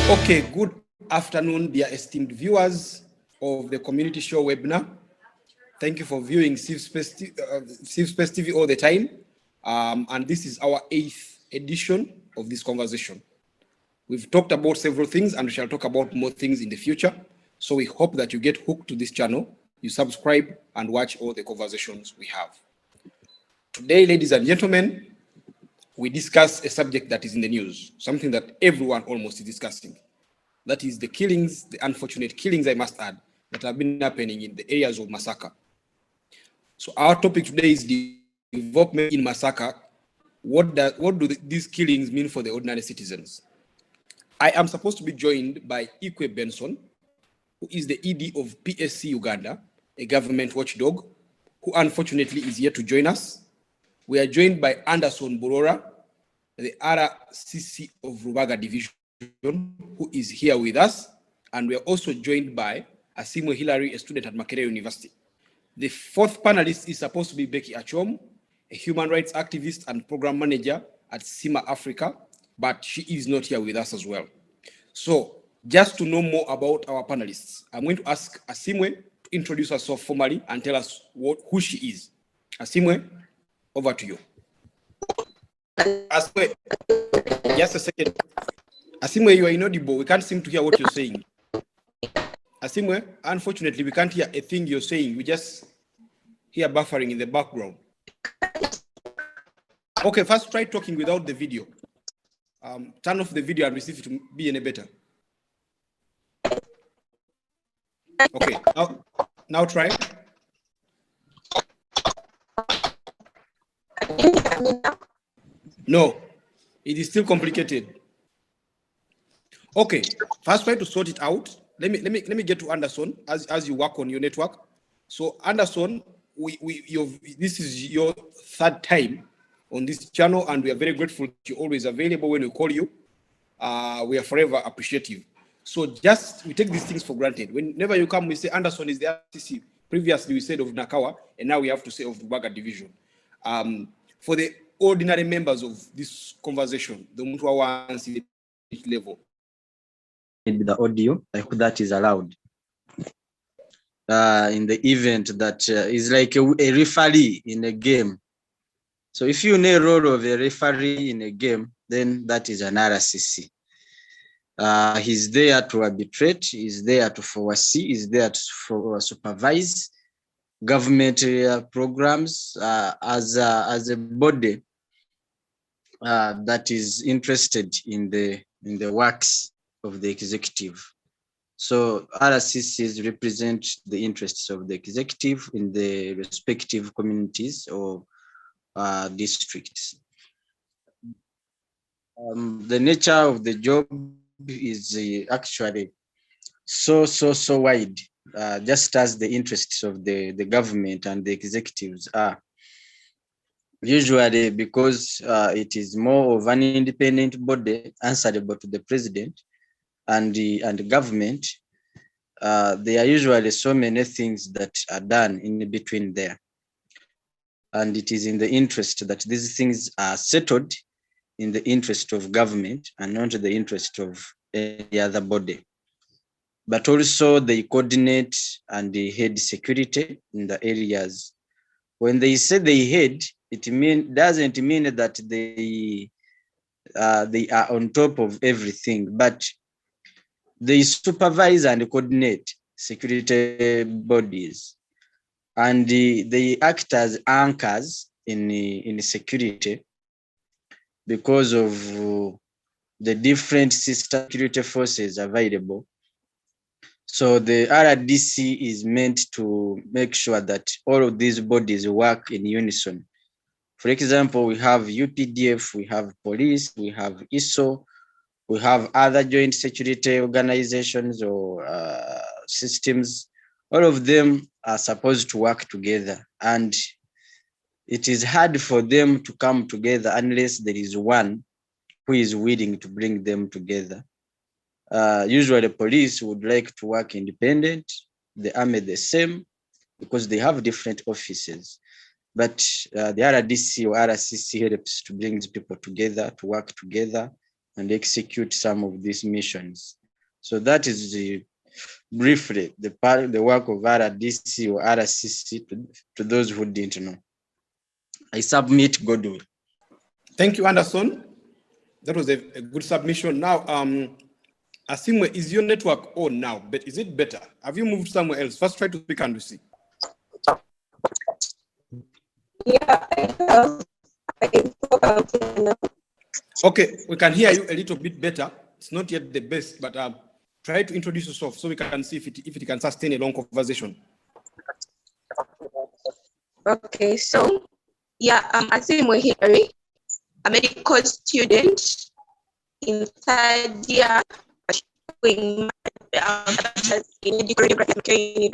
Okay, good afternoon, dear esteemed viewers of the community show webinar. Thank you for viewing Safe Space TV all the time. And this is our 8th edition of this conversation. We've talked about several things and we shall talk about more things in the future. So we hope that you get hooked to this channel, you subscribe and watch all the conversations we have. Today, ladies and gentlemen, we discuss a subject that is in the news, something that everyone almost is discussing. That is the killings, the unfortunate killings, I must add, that have been happening in the areas of Masaka. So our topic today is the development in Masaka. What do these killings mean for the ordinary citizens? I am supposed to be joined by Ikwe Benson, who is the ED of PSC Uganda, a government watchdog, who unfortunately is here to join us. We are joined by Anderson Burora, the RCC of Rubaga Division, who is here with us. And we are also joined by Asiimwe Hillary, a student at Makerere University. The fourth panelist is supposed to be Achom, a human rights activist and program manager at CIMA Africa, but she is not here with us as well. So just to know more about our panelists, I'm going to ask Asiimwe to introduce herself formally and tell us who she is. Asiimwe, over to you. Asiimwe, just a second. Asiimwe, you are inaudible. We can't seem to hear what you're saying. Asiimwe, unfortunately, we can't hear a thing you're saying. We just hear buffering in the background. Okay, first try talking without the video. Turn off the video and receive it to be any better. Okay, now try. No, it is still complicated. Okay, first try to sort it out. Let me get to Anderson as you work on your network. So Anderson, this is your third time on this channel, and we are very grateful that you're always available when we call you. We are forever appreciative. So we take these things for granted. Whenever you come, we say Anderson is the RCC. Previously, we said of Nakawa, and now we have to say of the Rubaga Division. For the ordinary members of this conversation, the Mutwa level. The audio, I hope that is allowed. In the event that is like a referee in a game. So if you know the role of a referee in a game, then that is an RCC. He's there to arbitrate, he's there to foresee, he's there to supervise government programs as a body that is interested in the works of the executive. So RCCs represent the interests of the executive in the respective communities or districts. The nature of the job is actually so wide, just as the interests of the government and the executives are. Usually because it is more of an independent body answerable to the president and the government, there are usually so many things that are done in between there. And it is in the interest that these things are settled in the interest of government and not the interest of any other body. But also they coordinate and they head security in the areas. When they say they head, it doesn't mean that they are on top of everything, but they supervise and coordinate security bodies, and they act as anchors in security because of the different sister security forces available. So the RDC is meant to make sure that all of these bodies work in unison. For example, we have UPDF, we have police, we have ISO, we have other joint security organizations or systems. All of them are supposed to work together, and it is hard for them to come together unless there is one who is willing to bring them together. Usually the police would like to work independent, the army the same, because they have different offices. But the RDC or RCC helps to bring people together, to work together and execute some of these missions. So that is briefly the work of RDC or RCC to those who didn't know. I submit, Godwin. Thank you, Anderson. That was a good submission. Now, Asiimwe, is your network on now? But is it better? Have you moved somewhere else? First, try to speak and we see. Yeah, I have. Okay, we can hear you a little bit better. It's not yet the best, but try to introduce yourself so we can see if it can sustain a long conversation. Okay, so yeah, I'm Asiimwe Hillary, a medical student in third year in medical university,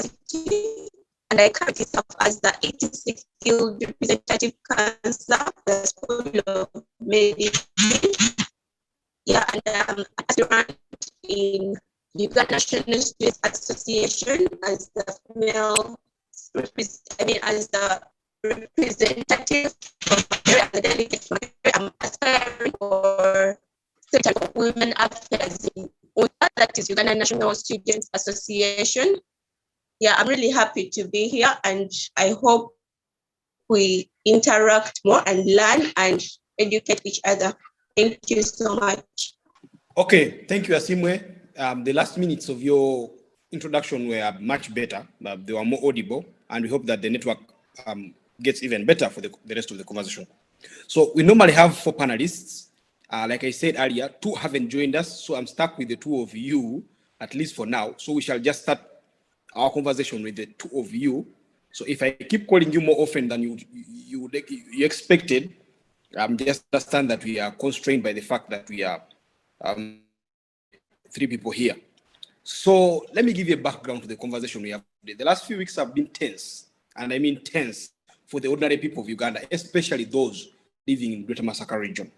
and I currently serve as the 86th field representative counselor of the School of Medicine. Yeah, and I'm aspirant in Uganda National Students Association as the female, as the representative of the delegate. I'm aspiring for Secretary of Women Affairs in UNA, that is Uganda National Students Association. Yeah, I'm really happy to be here, and I hope we interact more and learn and educate each other. Thank you so much. Okay, thank you, Asiimwe. The last minutes of your introduction were much better. They were more audible, and we hope that the network gets even better for the rest of the conversation. So we normally have 4 panelists. Like I said earlier, 2 haven't joined us, so I'm stuck with the 2 of you, at least for now. So we shall just start our conversation with the 2 of you. So if I keep calling you more often than you expected, just understand that we are constrained by the fact that we are 3 people here. So let me give you a background to the conversation we have today. The last few weeks have been tense, and I mean tense, for the ordinary people of Uganda, especially those living in Greater Masaka region.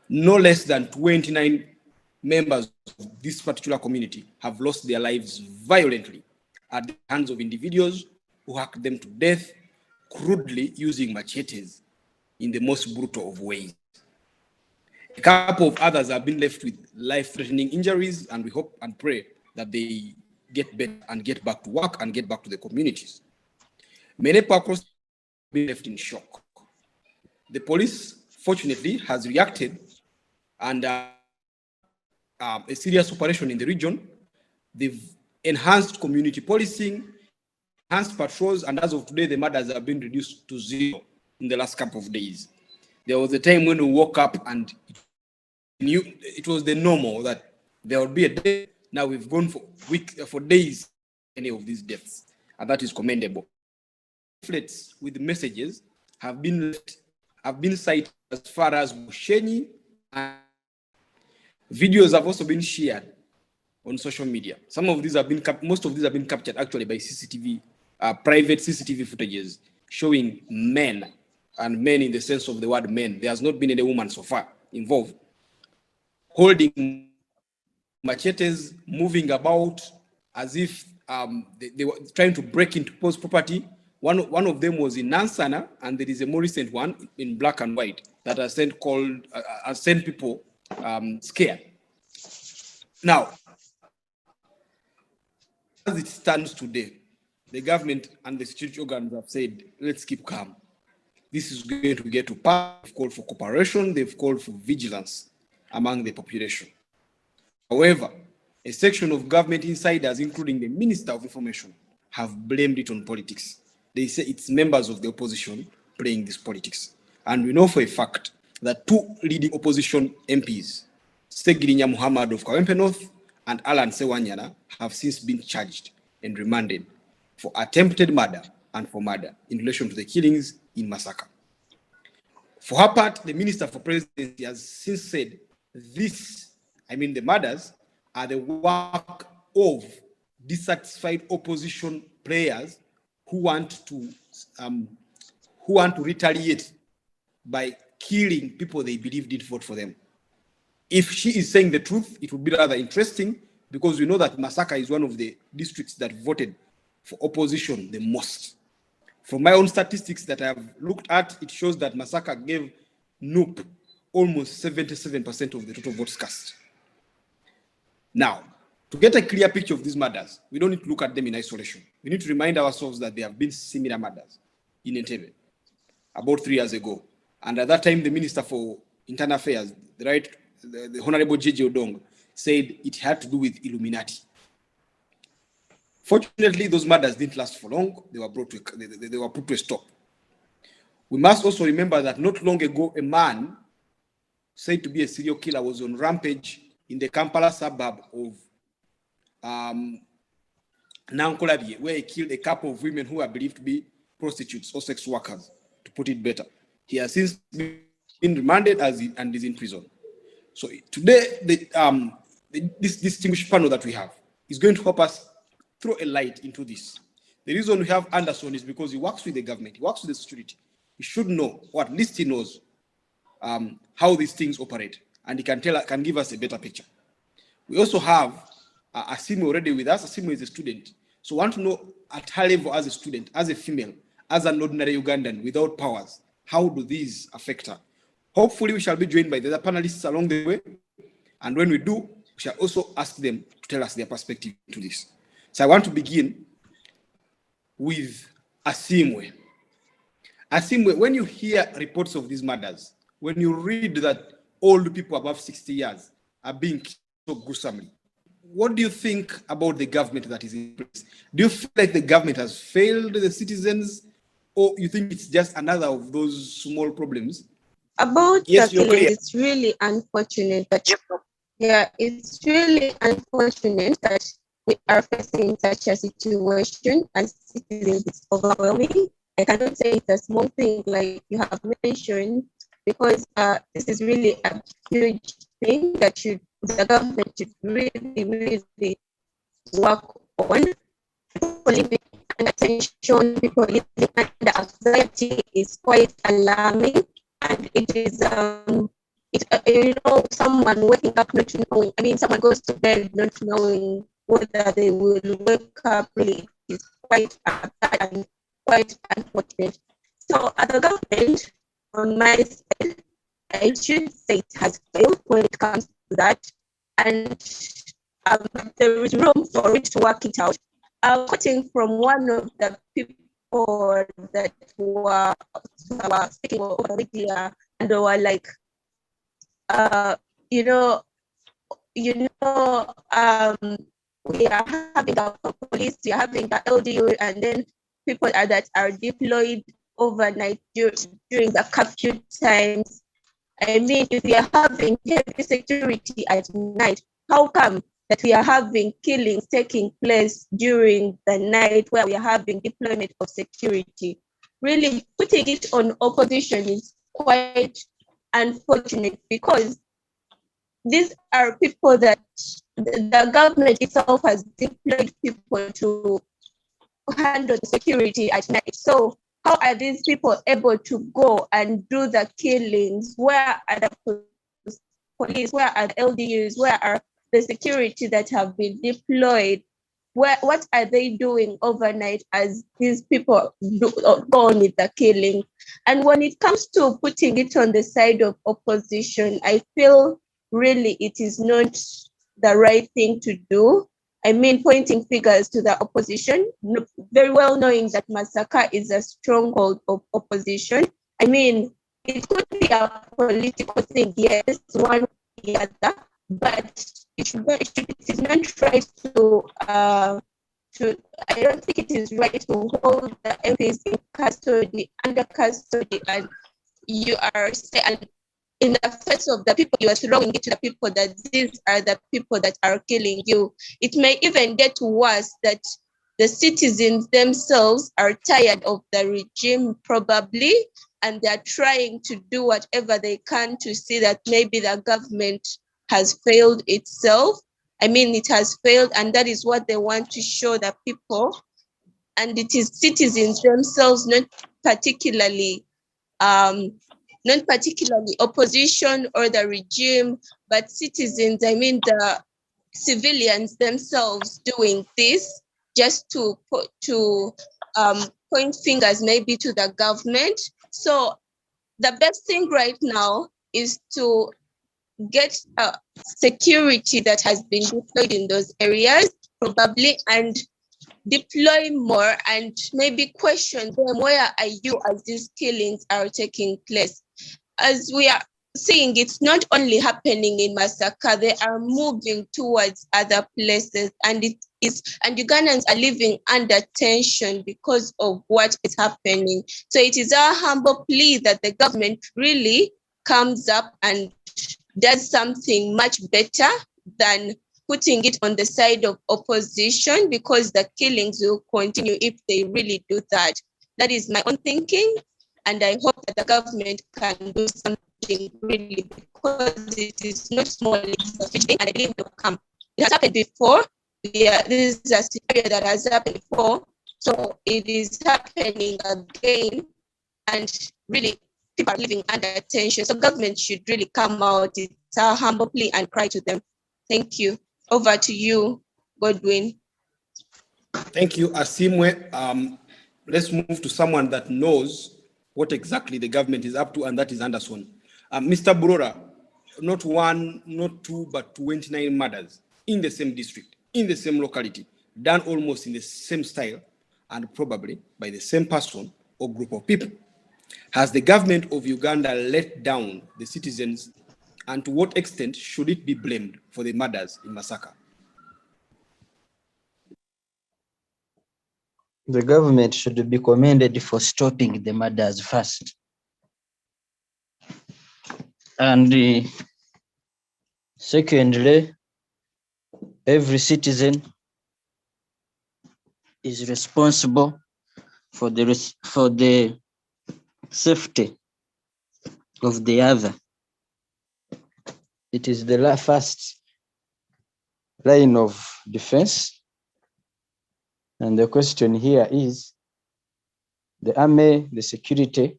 No less than 29 members of this particular community have lost their lives violently at the hands of individuals who hacked them to death crudely using machetes in the most brutal of ways. A couple of others have been left with life-threatening injuries, and we hope and pray that they get better and get back to work and get back to the communities. Many people across have been left in shock. The police, fortunately, has reacted, and a serious operation in the region. They've enhanced community policing, enhanced patrols, and as of today, the murders have been reduced to 0 in the last couple of days. There was a time when we woke up and it was the normal that there would be a day. Now we've gone for days, any of these deaths, and that is commendable. Leaflets with messages have been cited as far as Bushenyi, and videos have also been shared on social media. Most of these have been captured actually by CCTV, private CCTV footages showing men, and men in the sense of the word men. There has not been any woman so far involved, holding machetes, moving about as if they were trying to break into people's property. One of them was in Nansana, and there is a more recent one in black and white that has sent people scared. Now, as it stands today, the government and the security organs have said, let's keep calm. This is going to get to pass. They've called for cooperation, they've called for vigilance among the population. However, a section of government insiders, including the Minister of Information, have blamed it on politics. They say it's members of the opposition playing this politics. And we know for a fact that 2 leading opposition MPs, Segirinya Muhammad of Kawempe North and Alan Sewanyana, have since been charged and remanded for attempted murder and for murder in relation to the killings in Masaka. For her part, the Minister for Presidency has since said the murders are the work of dissatisfied opposition players who want to retaliate by killing people they believe did vote for them. If she is saying the truth, it would be rather interesting, because we know that Masaka is one of the districts that voted for opposition the most. From my own statistics that I have looked at, it shows that Masaka gave NUP almost 77% of the total votes cast. Now, to get a clear picture of these murders, we don't need to look at them in isolation. We need to remind ourselves that there have been similar murders in Entebbe about 3 years ago. And at that time, the Minister for Internal Affairs, the Honorable J.J. Odong, said it had to do with Illuminati. Fortunately, those murders didn't last for long. They were put to a stop. We must also remember that not long ago, a man said to be a serial killer was on rampage in the Kampala suburb of Nankolabye, where he killed a couple of women who are believed to be prostitutes or sex workers, to put it better. He has since been remanded and is in prison. So today, this distinguished panel that we have is going to help us throw a light into this. The reason we have Anderson is because he works with the government, he works with the security. He should know, or at least he knows, how these things operate, and he can give us a better picture. We also have Asiimwe already with us. Asiimwe is a student. So want to know at her level as a student, as a female, as an ordinary Ugandan without powers, how do these affect her? Hopefully we shall be joined by the other panelists along the way. And when we do, we shall also ask them to tell us their perspective to this. So I want to begin with Asiimwe. Asiimwe, when you hear reports of these murders, when you read that old people above 60 years are being killed so gruesomely, what do you think about the government that is in place? Do you feel like the government has failed the citizens, or you think it's just another of those small problems? About the killing, it's really unfortunate that it's really unfortunate that we are facing such a situation as citizens. It's overwhelming. I cannot say it's a small thing like you have mentioned, because this is really a huge thing that the government should really work on. People living under tension, people living under anxiety is quite alarming, and it is someone waking up not knowing. I mean, someone goes to bed not knowing whether they will wake up. Really, it is quite bad and quite unfortunate. So, the government, on my side, I should say it has failed when it comes to that, and there is room for it to work it out. Quoting from one of the people that were speaking over media, and they were like, we are having our police, we are having the LDU, and then people that are deployed overnight during the curfew times. I mean, if we are having heavy security at night, how come that we are having killings taking place during the night where we are having deployment of security? Really, putting it on opposition is quite unfortunate, because these are people that the government itself has deployed people to handle the security at night. So how are these people able to go and do the killings? Where are the police? Where are the LDUs? Where are the security that have been deployed? What are they doing overnight as these people go on with the killing? And when it comes to putting it on the side of opposition, I feel really it is not the right thing to do. I mean, pointing fingers to the opposition, very well knowing that Masaka is a stronghold of opposition. I mean, it could be a political thing, yes, one or the other, but it is not right to, I don't think it is right to hold the MPs in custody, under custody, and you are saying, in the face of the people, you are throwing it to the people that these are the people that are killing you. It may even get worse, that the citizens themselves are tired of the regime probably, and they're trying to do whatever they can to see that maybe the government has failed itself. I mean, it has failed, and that is what they want to show the people. And it is citizens themselves, not particularly opposition or the regime, but citizens, I mean the civilians themselves doing this just to point fingers maybe to the government. So the best thing right now is to get security that has been deployed in those areas, probably, and deploy more and maybe question them, where are you as these killings are taking place? As we are seeing, it's not only happening in Masaka, they are moving towards other places, and Ugandans are living under tension because of what is happening. So it is our humble plea that the government really comes up and does something much better than putting it on the side of opposition, because the killings will continue if they really do that. That is my own thinking, and I hope that the government can do something really, because it is not small, it's sufficient, and I believe it will come. It has happened before. Yeah, this is a scenario that has happened before, so it is happening again, and really people are living under tension. So government should really come out. It's our humble plea and cry to them. Thank you. Over to you, Godwin. Thank you, Asiimwe. Let's move to someone that knows what exactly the government is up to, and that is Anderson. Mr. Burora, not one, not two, but 29 murders in the same district, in the same locality, done almost in the same style, and probably by the same person or group of people. Has the government of Uganda let down the citizens, and to what extent should it be blamed for the murders in Masaka? The government should be commended for stopping the murders first. And secondly, every citizen is responsible for the safety of the other. It is the first line of defense. And the question here is, the army, the security,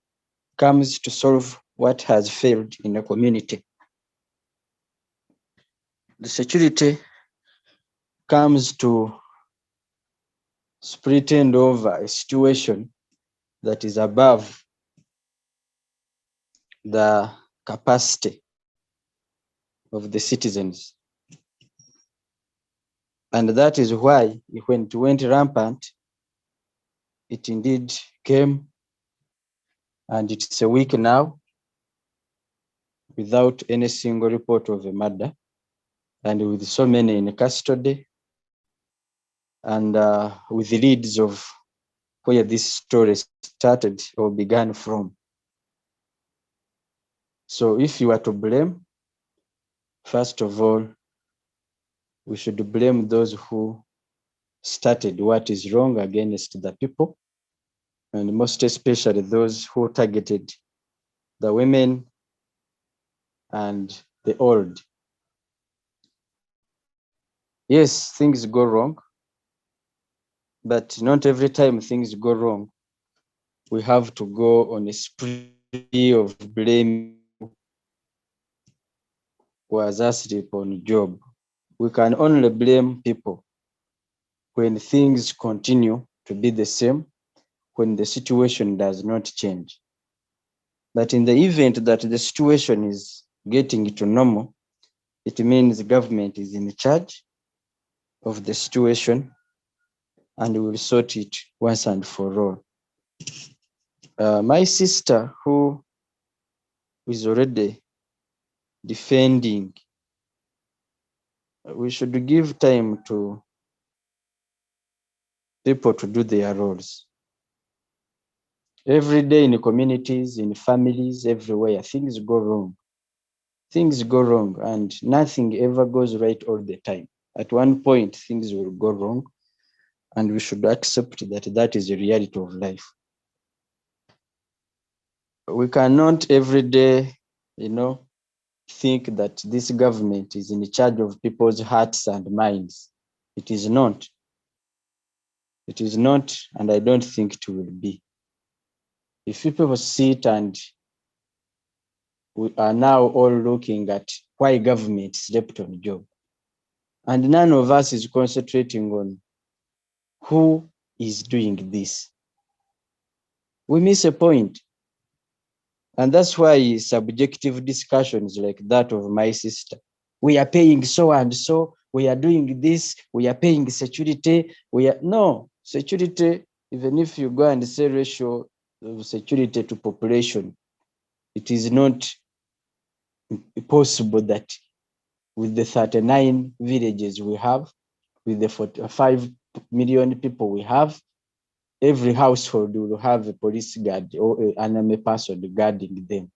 comes to solve what has failed in a community. The security comes to pretend over a situation that is above the capacity of the citizens. And that is why when it went rampant, it indeed came, and it's a week now without any single report of a murder, and with so many in custody, and with the leads of where this story started or began from. So if you are to blame, first of all, we should blame those who started what is wrong against the people, and most especially those who targeted the women and the old. Yes, things go wrong, but not every time things go wrong, we have to go on a spree of blame was asleep on job. We can only blame people when things continue to be the same, when the situation does not change. But in the event that the situation is getting to normal, it means the government is in charge of the situation and will sort it once and for all. My sister, who is already defending, we should give time to people to do their roles. Every day in communities, in families, everywhere, things go wrong. Things go wrong, and nothing ever goes right all the time. At one point, things will go wrong, and we should accept that that is the reality of life. We cannot every day, think that this government is in charge of people's hearts and minds. It is not. It is not, and I don't think it will be. If people sit and we are now all looking at why government slept on job, and none of us is concentrating on who is doing this, we miss a point. And that's why subjective discussions like that of my sister, we are paying so and so, we are doing this, we are paying security, no, security, even if you go and say ratio of security to population, it is not possible that with the 39 villages we have, with the 45 million people we have, every household will have a police guard or an army person guarding them.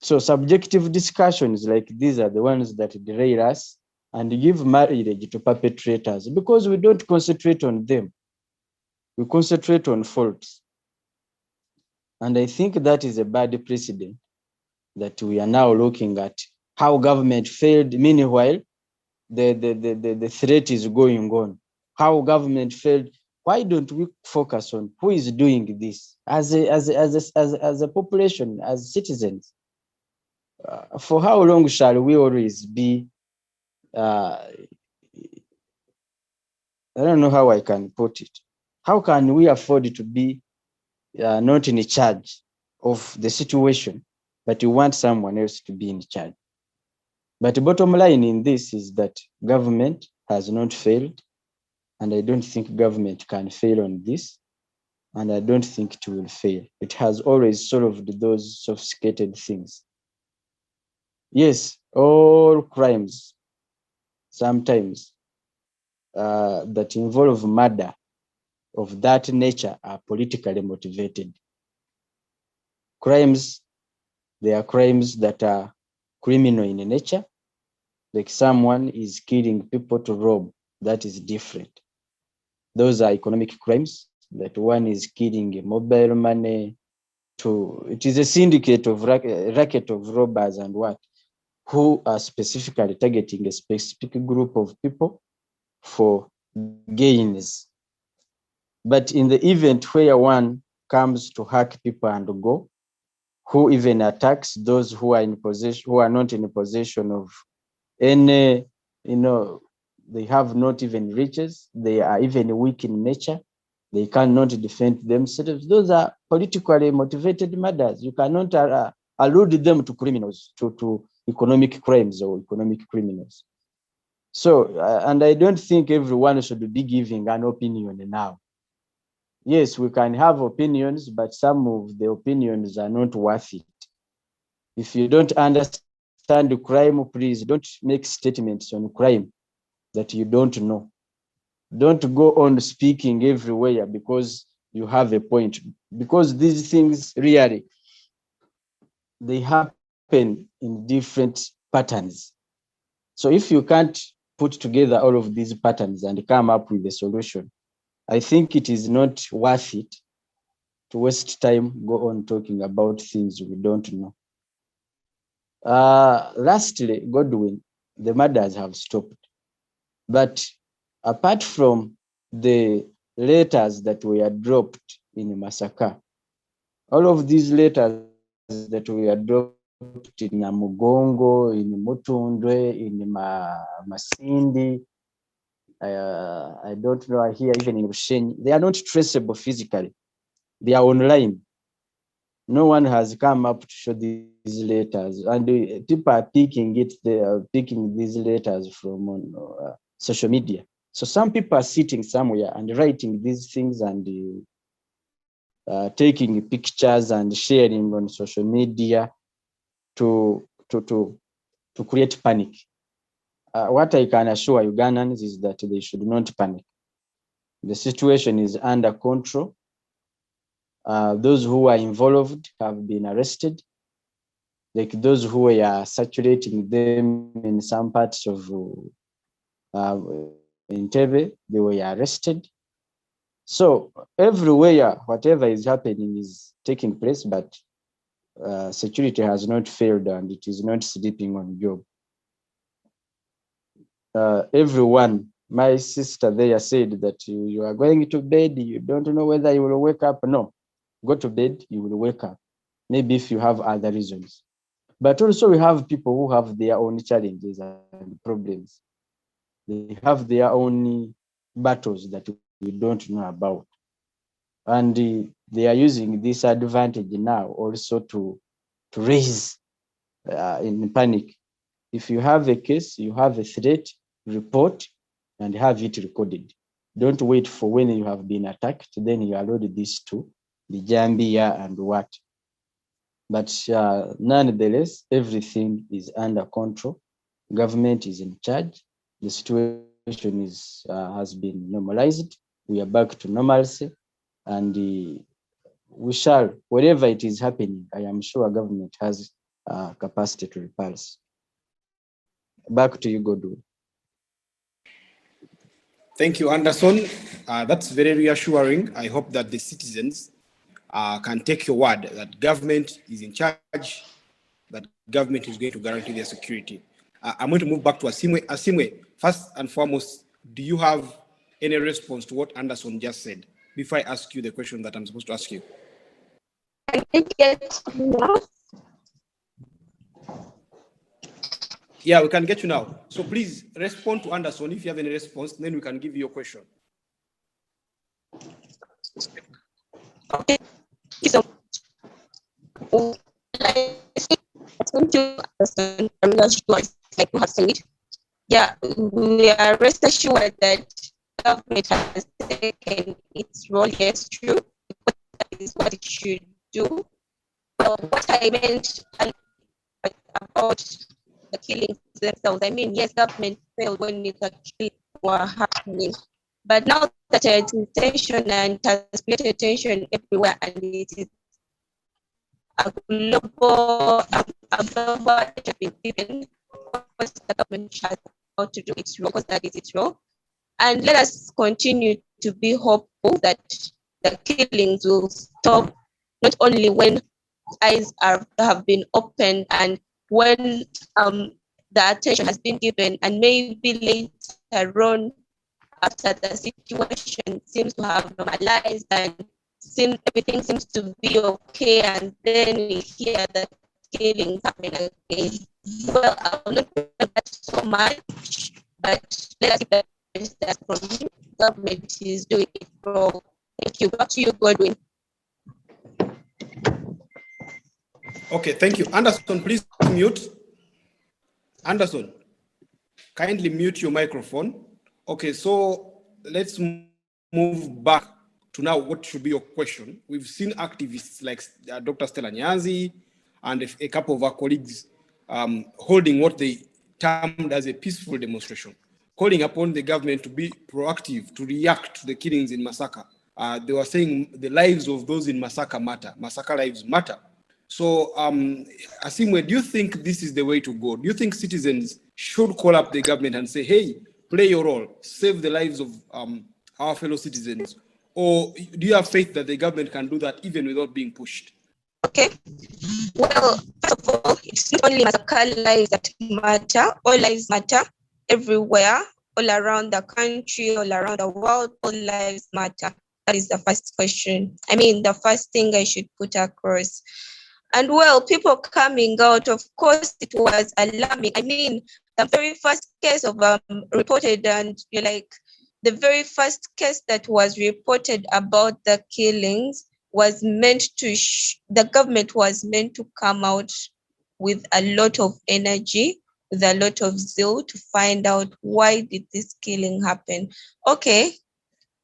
So subjective discussions like these are the ones that derail us and give mileage to perpetrators because we don't concentrate on them. We concentrate on faults. And I think that is a bad precedent that we are now looking at how government failed. Meanwhile, the threat is going on. How government failed. Why don't we focus on who is doing this as a population, as citizens? For how long shall we always be, I don't know how I can put it. How can we afford to be not in charge of the situation, but you want someone else to be in charge? But the bottom line in this is that government has not failed, and I don't think government can fail on this, and I don't think it will fail. It has always solved those sophisticated things. Yes, all crimes sometimes that involve murder of that nature are politically motivated. Crimes, they are crimes that are criminal in nature, like someone is killing people to rob, that is different. Those are economic crimes, that one is killing mobile money it is a syndicate of racket of robbers and what, who are specifically targeting a specific group of people for gains. But in the event where one comes to hack people and go, who even attacks those who are in possession, who are not in possession of any, they have not even riches, they are even weak in nature, they cannot defend themselves. Those are politically motivated murders. You cannot allude them to criminals, to economic crimes or economic criminals. So, and I don't think everyone should be giving an opinion now. Yes, we can have opinions, but some of the opinions are not worth it. If you don't understand the crime, please don't make statements on crime that you don't know. Don't go on speaking everywhere because you have a point. Because these things really, they happen in different patterns. So if you can't put together all of these patterns and come up with a solution, I think it is not worth it to waste time, go on talking about things we don't know. Lastly, Godwin, the murders have stopped. But apart from the letters that were dropped in Masaka, all of these letters that were dropped in Namugongo, in Mutundwe, in Masindi, I don't know, here even in Bushenyi, they are not traceable physically. They are online. No one has come up to show these letters, and people are picking it. They are picking these letters from on social media. So some people are sitting somewhere and writing these things and taking pictures and sharing on social media to create panic. What I can assure Ugandans is that they should not panic. The situation is under control. Those who are involved have been arrested. Like those who were saturating them in some parts of Entebbe, they were arrested. So everywhere, whatever is happening is taking place, but security has not failed and it is not sleeping on job. Everyone, my sister there said that you are going to bed, you don't know whether you will wake up. No, go to bed, you will wake up. Maybe if you have other reasons. But also we have people who have their own challenges and problems. They have their own battles that we don't know about. And they are using this advantage now also to raise in panic. If you have a case, you have a threat, report and have it recorded. Don't wait for when you have been attacked, then you allot this to the Gambia and what. But nonetheless, everything is under control. Government is in charge. The situation is has been normalized. We are back to normalcy, and we shall, whatever it is happening, I am sure government has capacity to repulse. Back to you, Godwin. Thank you, Anderson. That's very reassuring. I hope that the citizens can take your word that government is in charge, that government is going to guarantee their security. I'm going to move back to Asiimwe. Asiimwe, first and foremost, do you have any response to what Anderson just said before I ask you the question that I'm supposed to ask you? Can I get now? Yeah, we can get you now. So please respond to Anderson. If you have any response, then we can give you your question. Okay. So, like you have said, yeah, we are rest assured that government has taken its role. Yes, true. That is what it should do. Well, what I meant about the killings themselves, I mean, yes, government failed when the killings were happening, but now that it is tension and has created attention everywhere, and it is a global attention been given, because the government has got to do its role, because that is its role. And let us continue to be hopeful that the killings will stop, not only when eyes have been opened and when the attention has been given, and maybe later on, after the situation seems to have normalized and everything seems to be okay, and then we hear that killings happen again. Well, I will not do that so much, but let's see that from the government is doing it wrong. Thank you. Back to you, Godwin. Okay, thank you. Anderson, please mute. Anderson, kindly mute your microphone. Okay, so let's move back to now what should be your question. We've seen activists like Dr. Stella Nyanzi and a couple of our colleagues holding what they termed as a peaceful demonstration, calling upon the government to be proactive, to react to the killings in Masaka. They were saying the lives of those in Masaka matter. Masaka lives matter. So, Asiimwe, do you think this is the way to go? Do you think citizens should call up the government and say, hey, play your role, save the lives of our fellow citizens? Or do you have faith that the government can do that even without being pushed? Okay. Well, first of all, it's not only Masaka lives that matter. All lives matter everywhere, all around the country, all around the world. All lives matter. That is the first question. I mean, the first thing I should put across. And well, people coming out, of course, it was alarming. I mean, the very first case of reported, and you're like, the very first case that was reported about the killings was meant to, the government was meant to come out with a lot of energy, with a lot of zeal to find out why did this killing happen. Okay,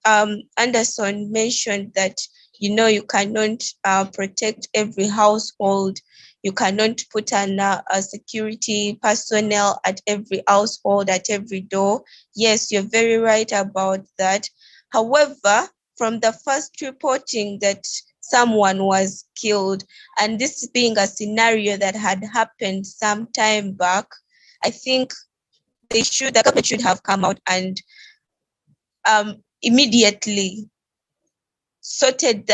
Anderson mentioned that, you know, you cannot protect every household. You cannot put a security personnel at every household, at every door. Yes, you're very right about that. However, from the first reporting that someone was killed, and this being a scenario that had happened some time back, I think the government should have come out and immediately sorted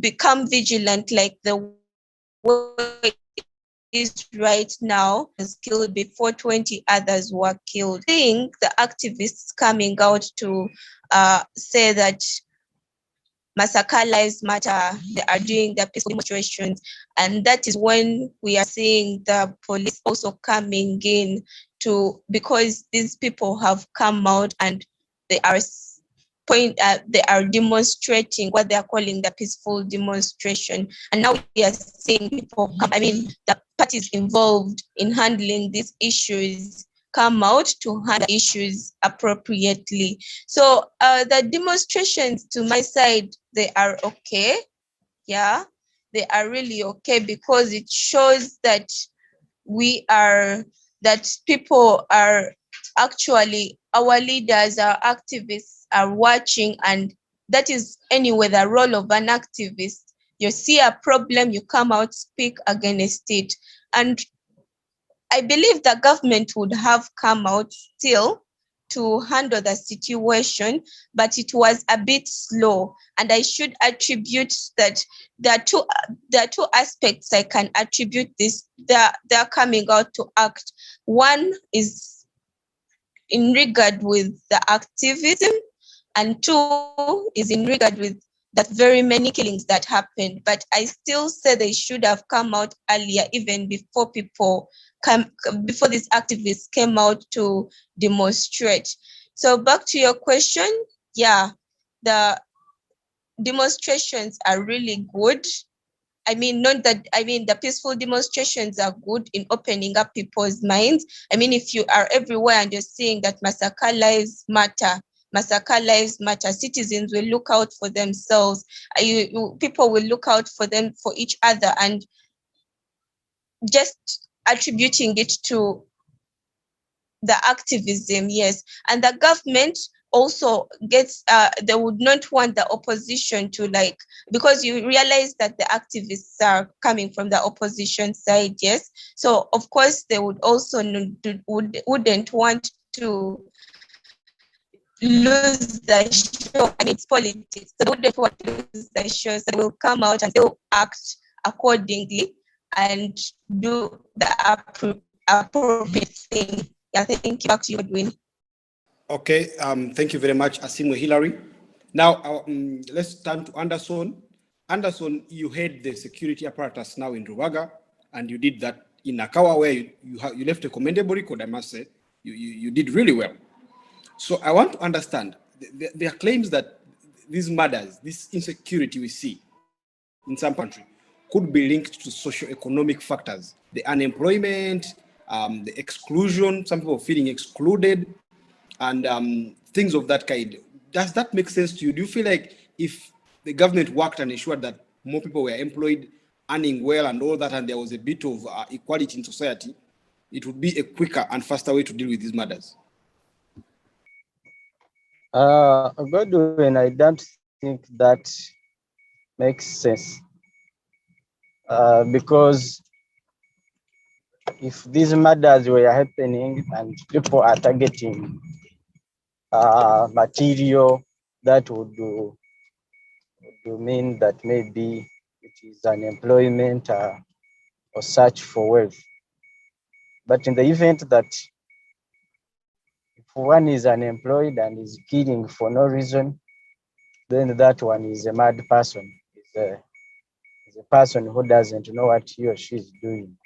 become vigilant like the way it is right now, was killed before 20 others were killed. I think the activists coming out to say that Masaka lives matter, they are doing the peaceful demonstrations, and that is when we are seeing the police also coming in to, because these people have come out and they are they are demonstrating what they are calling the peaceful demonstration. And now we are seeing people come, the parties involved in handling these issues come out to handle issues appropriately. So the demonstrations, to my side, they are okay. Yeah, they are really okay, because it shows that people are actually, our leaders, our activists are watching, and that is anyway the role of an activist. You see a problem, you come out, speak against it. And I believe the government would have come out still to handle the situation, but it was a bit slow. And I should attribute that there are two aspects I can attribute this. They're coming out to act. One is in regard with the activism, and two is in regard with that very many killings that happened. But I still say they should have come out earlier, even before before these activists came out to demonstrate. So back to your question, yeah, the demonstrations are really good. The peaceful demonstrations are good in opening up people's minds. If you are everywhere and you're seeing that Masaka lives matter, citizens will look out for themselves. People will look out for each other, and just attributing it to the activism, yes. And the government also gets, they would not want the opposition to, because you realize that the activists are coming from the opposition side, yes. So of course they would also wouldn't want to lose the show. It's politics. So they wouldn't want to lose the show. So they will come out and they'll act accordingly and do the appropriate thing. Yeah, thank you. Back to you, Godwin. Okay, thank you very much, Asiimwe Hillary. Now, let's turn to Anderson. Anderson, you had the security apparatus now in Rubaga, and you did that in Akawa, where you left a commendable record, I must say. You did really well. So I want to understand, there are claims that these murders, this insecurity we see in some country, could be linked to socio-economic factors, the unemployment, the exclusion, some people feeling excluded, and things of that kind. Does that make sense to you? Do you feel like if the government worked and ensured that more people were employed, earning well and all that, and there was a bit of equality in society, it would be a quicker and faster way to deal with these matters? Godwin, I don't think that makes sense. Because if these murders were happening and people are targeting material, that would mean that maybe it is unemployment or search for wealth. But in the event that if one is unemployed and is killing for no reason, then that one is a mad person. Is a person who doesn't know what he or she is doing.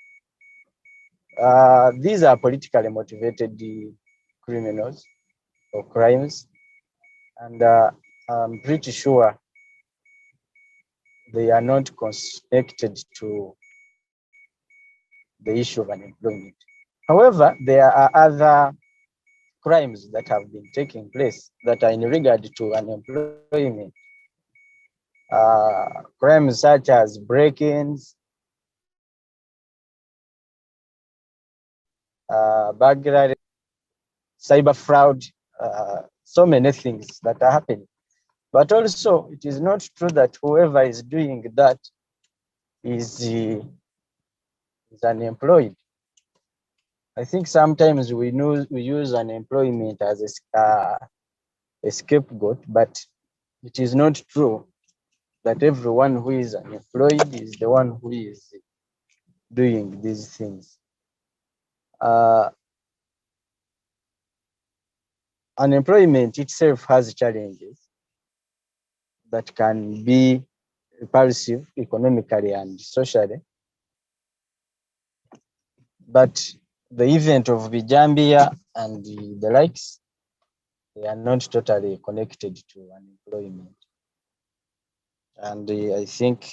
These are politically motivated criminals or crimes, and I'm pretty sure they are not connected to the issue of unemployment. However, there are other crimes that have been taking place that are in regard to unemployment. Crimes such as break-ins, burglary, cyber fraud, so many things that are happening. But also, it is not true that whoever is doing that is unemployed. I think sometimes we use unemployment as a scapegoat, but it is not true that everyone who is unemployed is the one who is doing these things. Unemployment itself has challenges that can be repulsive economically and socially. But the event of Bijambia and the likes They are not totally connected to unemployment. And I think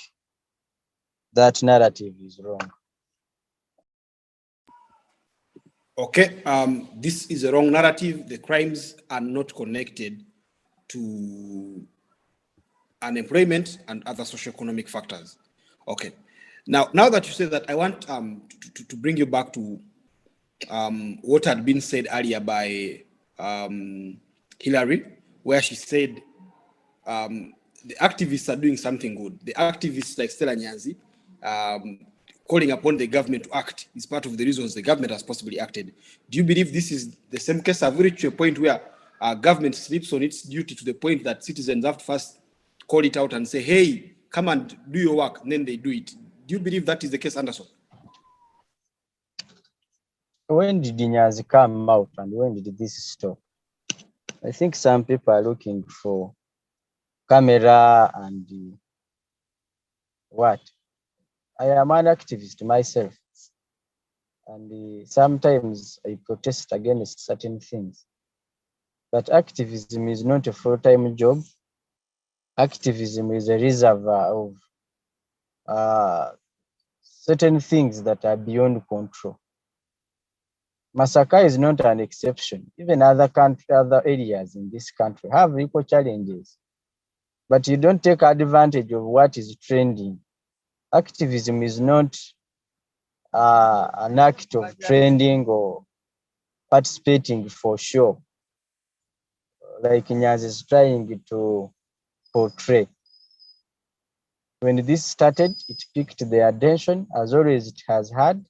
that narrative is wrong. Okay, this is a wrong narrative. The crimes are not connected to unemployment and other socioeconomic factors. Okay, now that you say that, I want to bring you back to what had been said earlier by Hillary, where she said the activists are doing something good. The activists like Stella Nyanzi, calling upon the government to act is part of the reasons the government has possibly acted. Do you believe this is the same case? Have we reached a point where government sleeps on its duty to the point that citizens have to first call it out and say, hey, come and do your work, and then they do it? Do you believe that is the case, Anderson? When did Nyanzi come out and when did this stop? I think some people are looking for camera and what? I am an activist myself, and sometimes I protest against certain things. But activism is not a full-time job. Activism is a reservoir of certain things that are beyond control. Masaka is not an exception. Even other areas in this country have equal challenges. But you don't take advantage of what is trending. Activism is not an act of trending or participating for show, like Nyanzi is trying to portray. When this started, it piqued their attention, as always it has had.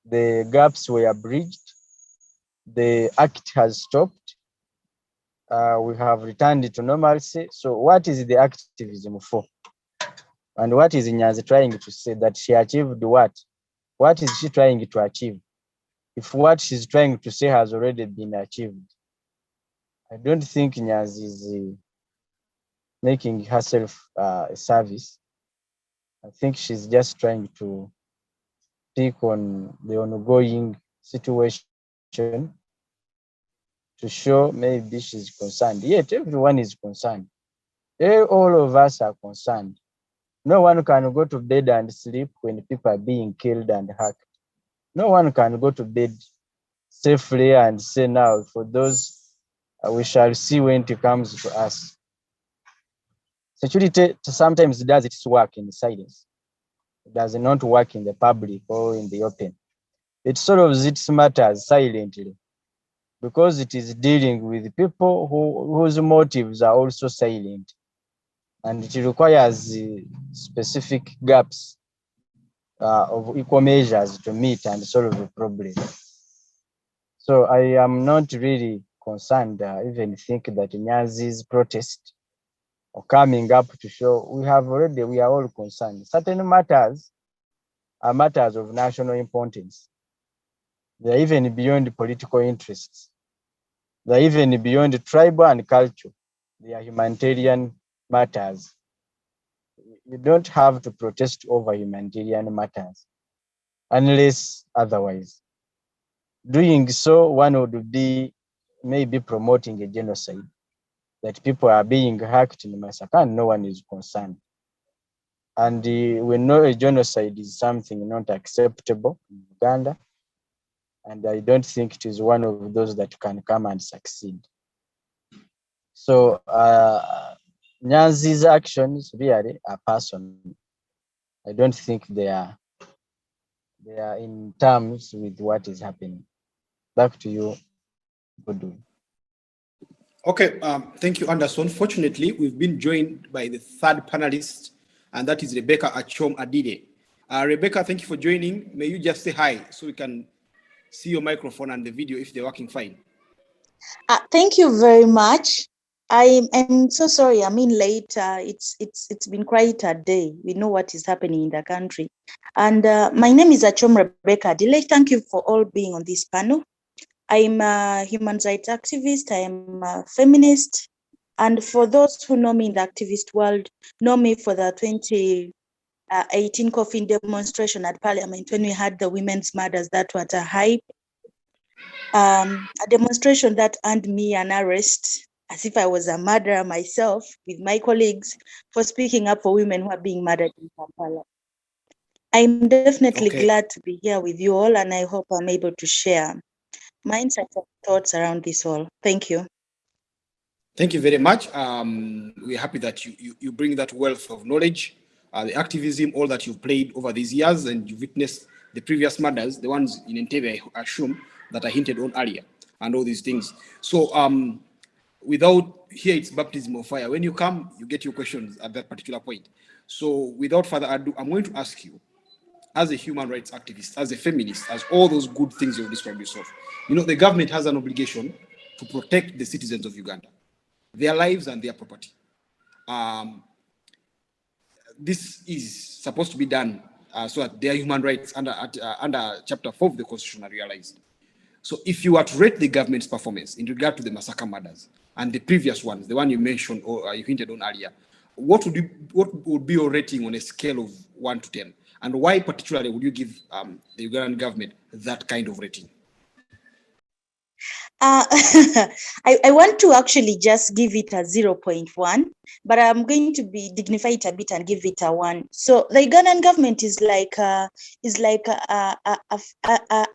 The gaps were bridged. The act has stopped. We have returned to normalcy. So what is the activism for? And what is Nyanzi trying to say? That she achieved what? What is she trying to achieve? If what she's trying to say has already been achieved, I don't think Nyanzi is making herself a service. I think she's just trying to pick on the ongoing situation to show maybe she's concerned. Yet everyone is concerned. All of us are concerned. No one can go to bed and sleep when people are being killed and hacked. No one can go to bed safely and say, now for those, we shall see when it comes to us. Security sometimes does its work in silence. It does not work in the public or in the open. It solves its matters silently because it is dealing with people whose motives are also silent, and it requires specific gaps of equal measures to meet and solve a problem. So I am not really concerned, even think that Nyanzi's protest or coming up to show we are all concerned. Certain matters are matters of national importance. They are even beyond political interests. They are even beyond tribal and culture. They are humanitarian matters. You don't have to protest over humanitarian matters unless otherwise. Doing so, one would be maybe promoting a genocide, that people are being hacked in Masaka and no one is concerned. And we know a genocide is something not acceptable in Uganda, and I don't think it is one of those that can come and succeed. So Nyanzi's actions really are personal. I don't think they are in terms with what is happening. Back to you, Godwin. Okay, thank you, Anderson. Fortunately, we've been joined by the third panelist, and that is Rebecca Achom Adille. Rebecca, thank you for joining. May you just say hi so we can see your microphone and the video if they're working fine. Thank you very much. I'm so sorry. I'm in late. It's been quite a day. We know what is happening in the country. And my name is Achom Rebecca Adille. Thank you for all being on this panel. I'm a human rights activist. I am a feminist. And for those who know me in the activist world, know me for the 2018 coffin demonstration at Parliament when we had the women's murders. That was a hype. a demonstration that earned me an arrest, as if I was a murderer myself, with my colleagues, for speaking up for women who are being murdered in Kampala. I'm definitely Okay. glad to be here with you all, and I hope I'm able to share my insights and thoughts around this all. Thank you. Thank you very much. We're happy that you bring that wealth of knowledge, the activism, all that you've played over these years, and you witnessed the previous murders, the ones in Entebbe, Achom, that I hinted on earlier, and all these things. So, without, here it's baptism of fire. When you come, you get your questions at that particular point. So, without further ado, I'm going to ask you, as a human rights activist, as a feminist, as all those good things you've described yourself, the government has an obligation to protect the citizens of Uganda, their lives and their property. This is supposed to be done so that their human rights under Chapter 4 of the Constitution are realized. So if you were to rate the government's performance in regard to the Masaka murders and the previous ones, the one you mentioned or you hinted on earlier, what would be your rating on a scale of 1 to 10? And why particularly would you give the Ugandan government that kind of rating? I want to actually just give it a 0.1, but I'm going to be dignified a bit and give it a 1. So the Ugandan government is like a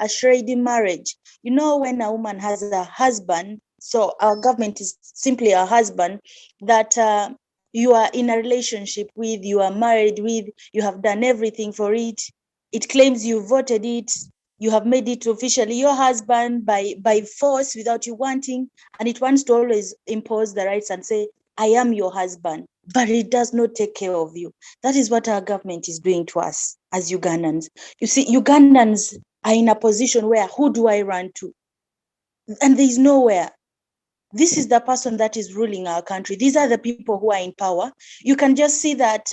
shady marriage. When a woman has a husband, so our government is simply a husband that you are in a relationship with, you are married with, you have done everything for it. It claims you voted it. You have made it officially your husband by force without you wanting, and it wants to always impose the rights and say, I am your husband, but it does not take care of you. That is what our government is doing to us as Ugandans. You see, Ugandans are in a position where, who do I run to? And there is nowhere. This is the person that is ruling our country. These are the people who are in power. You can just see that,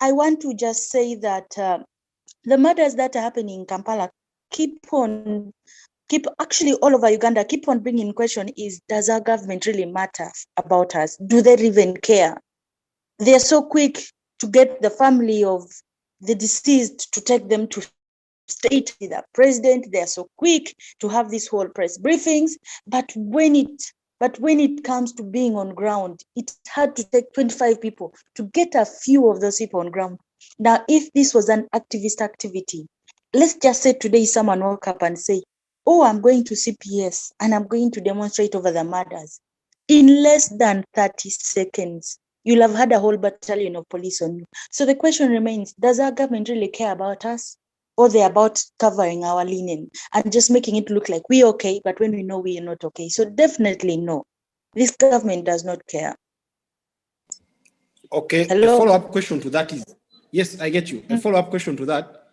I want to just say that the murders that are happening in Kampala keep actually all over Uganda, keep on bringing in question is, does our government really matter about us? Do they even care? They are so quick to get the family of the deceased to take them to state the president. They are so quick to have this whole press briefings, but when it comes to being on ground, it had to take 25 people to get a few of those people on ground. Now, if this was an activist activity, let's just say today someone woke up and say, oh, I'm going to CPS and I'm going to demonstrate over the murders. In less than 30 seconds, you'll have had a whole battalion of police on you. So the question remains, does our government really care about us? Or they're about covering our linen and just making it look like we're okay, but when we know we are not okay? So definitely no, this government does not care. Okay, Hello? a follow-up question to that is, yes, I get you. A follow-up question to that,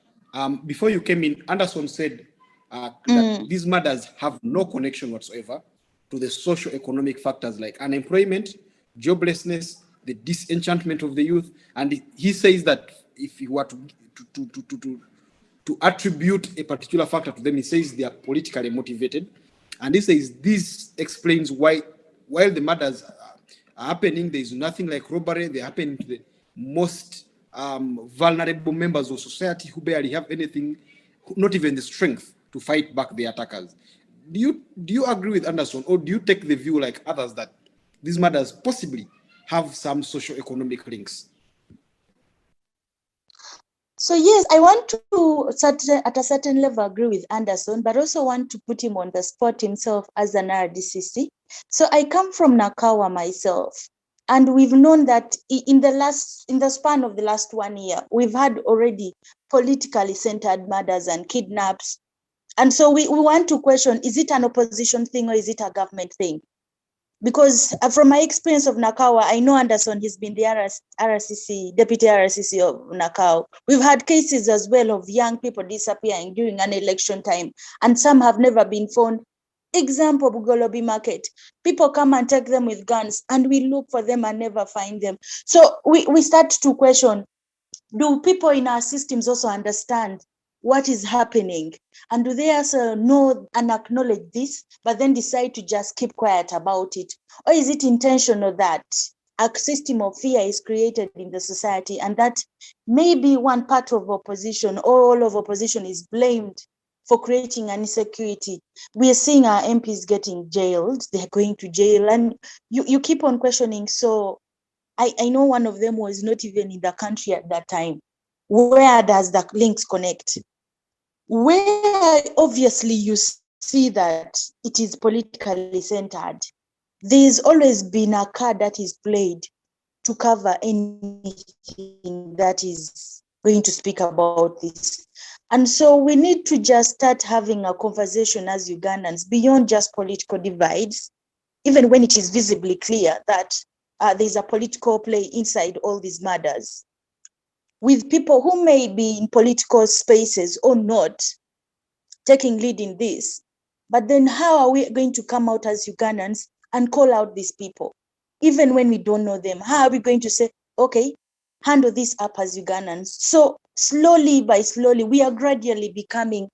before you came in, Anderson said that these matters have no connection whatsoever to the socio-economic factors like unemployment, joblessness, the disenchantment of the youth. And he says that if you were to attribute a particular factor to them, he says they are politically motivated. And he says this explains why, while the murders are happening, there is nothing like robbery. They happen to the most vulnerable members of society who barely have anything, not even the strength to fight back the attackers. Do you agree with Anderson, or do you take the view like others that these murders possibly have some socio-economic links? So yes, I want to at a certain level agree with Anderson, but also want to put him on the spot himself as an RDCC. So I come from Nakawa myself, and we've known that in the span of the last 1 year, we've had already politically centered murders and kidnaps. And so we want to question, is it an opposition thing or is it a government thing? Because from my experience of Nakawa, I know Anderson, he's been the RCC, deputy RCC of Nakawa. We've had cases as well of young people disappearing during an election time, and some have never been found. Example, Bugolobi Market. People come and take them with guns, and we look for them and never find them. So we start to question, do people in our systems also understand what is happening? And do they also know and acknowledge this, but then decide to just keep quiet about it? Or is it intentional that a system of fear is created in the society, and that maybe one part of opposition or all of opposition is blamed for creating an insecurity. We are seeing our MPs getting jailed. They're going to jail. And you keep on questioning. So I know one of them was not even in the country at that time. Where does the links connect? Where obviously you see that it is politically centered, there's always been a card that is played to cover anything that is going to speak about this. And so we need to just start having a conversation as Ugandans beyond just political divides, even when it is visibly clear that there's a political play inside all these matters, with people who may be in political spaces or not taking lead in this. But then how are we going to come out as Ugandans and call out these people, even when we don't know them? How are we going to say, okay, handle this up as Ugandans? So slowly by slowly, we are gradually becoming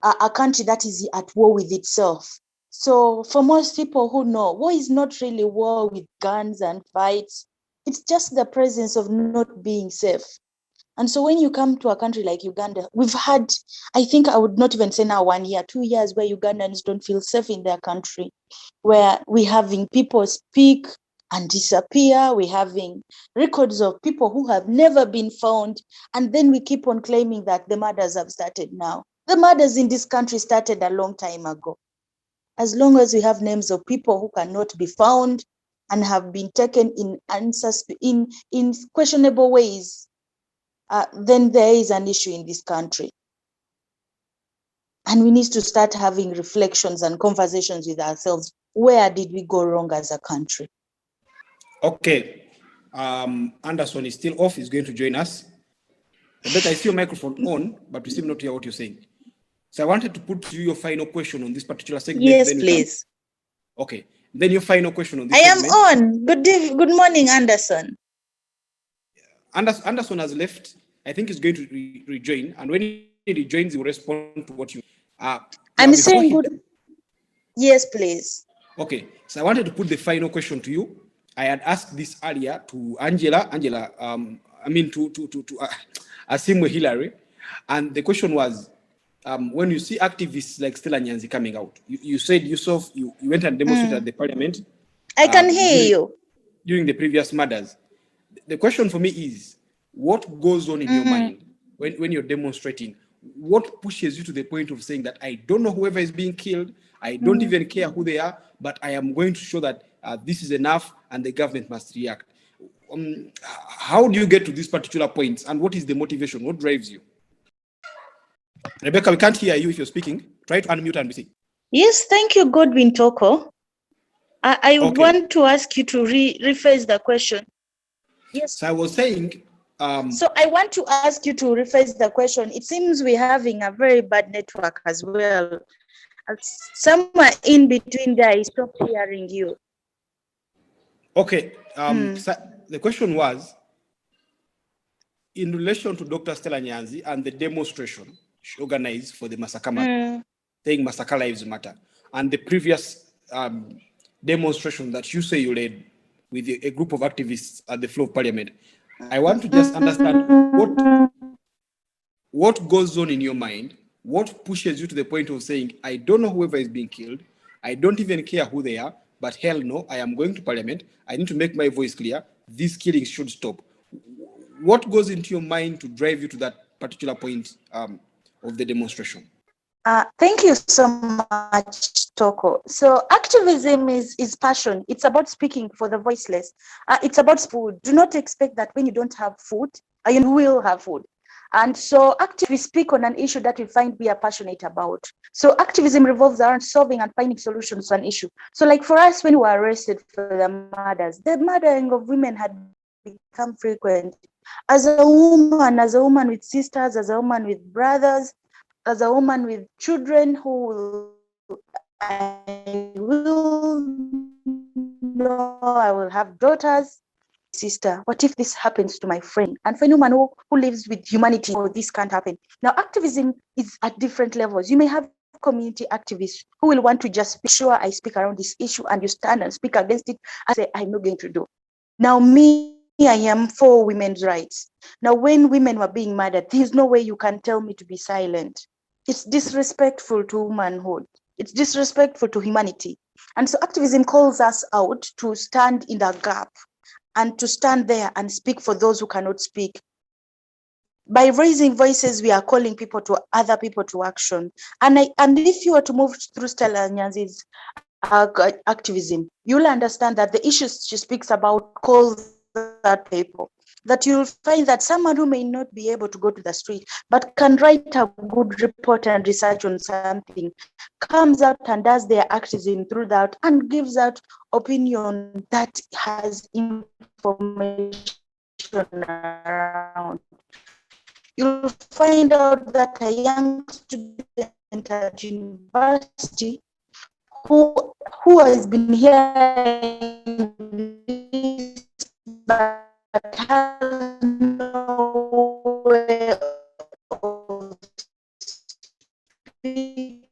a country that is at war with itself. So for most people who know, war is not really war with guns and fights. It's just the presence of not being safe. And so when you come to a country like Uganda, we've had, I think I would not even say now 1 year, 2 years where Ugandans don't feel safe in their country, where we're having people speak and disappear. We're having records of people who have never been found. And then we keep on claiming that the murders have started now. The murders in this country started a long time ago. As long as we have names of people who cannot be found and have been taken in questionable ways, then there is an issue in this country. And we need to start having reflections and conversations with ourselves. Where did we go wrong as a country? Okay. Anderson is still off. He's going to join us. Rebecca, I see your microphone on, but we seem not to hear what you're saying. So I wanted to put to you your final question on this particular segment. Yes, please. Okay. Then your final question on this segment. I am on. Good morning, Anderson. Anderson has left. I think he's going to rejoin. And when he rejoins, he will respond to what you... I'm saying good... Yes, please. Okay. So I wanted to put the final question to you. I had asked this earlier to Angela, to Asiimwe Hillary. And the question was, when you see activists like Stella Nyanzi coming out, you said yourself, you went and demonstrated at the parliament. I can hear you. During the previous murders. The question for me is, what goes on in your mind when you're demonstrating? What pushes you to the point of saying that I don't know whoever is being killed, I don't even care who they are, but I am going to show that this is enough and the government must react? How do you get to this particular point, and what is the motivation? What drives you? Rebecca, we can't hear you if you're speaking. Try to unmute and see. Yes, thank you, Godwin Toko. I would want to ask you to rephrase the question. Yes. So I was saying... so I want to ask you to rephrase the question. It seems we're having a very bad network as well. Somewhere in between there, I stopped hearing you. Okay. So the question was, in relation to Dr. Stella Nyanzi and the demonstration she organized for the Masaka matter, saying Masaka lives matter, and the previous demonstration that you say you led with a group of activists at the floor of parliament, I want to just understand what goes on in your mind, what pushes you to the point of saying, I don't know whoever is being killed, I don't even care who they are, but hell no, I am going to parliament, I need to make my voice clear, these killings should stop. What goes into your mind to drive you to that particular point of the demonstration? Thank you so much, Toko. So activism is passion. It's about speaking for the voiceless. It's about food. Do not expect that when you don't have food, you will have food. And so activists speak on an issue that we find we are passionate about. So activism revolves around solving and finding solutions to an issue. So like for us, when we were arrested for the murders, the murdering of women had become frequent. As a woman with sisters, as a woman with brothers, as a woman with children who I will have daughters, sister, what if this happens to my friend? And for anyone who lives with humanity, oh, this can't happen. Now, activism is at different levels. You may have community activists who will want to just be sure I speak around this issue, and you stand and speak against it and say, I'm not going to do. Now, me, I am for women's rights. Now, when women were being murdered, there's no way you can tell me to be silent. it's disrespectful to womanhood. It's disrespectful to humanity. And so activism calls us out to stand in the gap and to stand there and speak for those who cannot speak. By raising voices, we are calling other people to action. And if you were to move through Stella Nyanzi's activism, you'll understand that the issues she speaks about calls out people. That you'll find that someone who may not be able to go to the street, but can write a good report and research on something, comes out and does their activism through that and gives out opinion that has information around. You'll find out that a young student at university who has been hearing this but has no way of speaking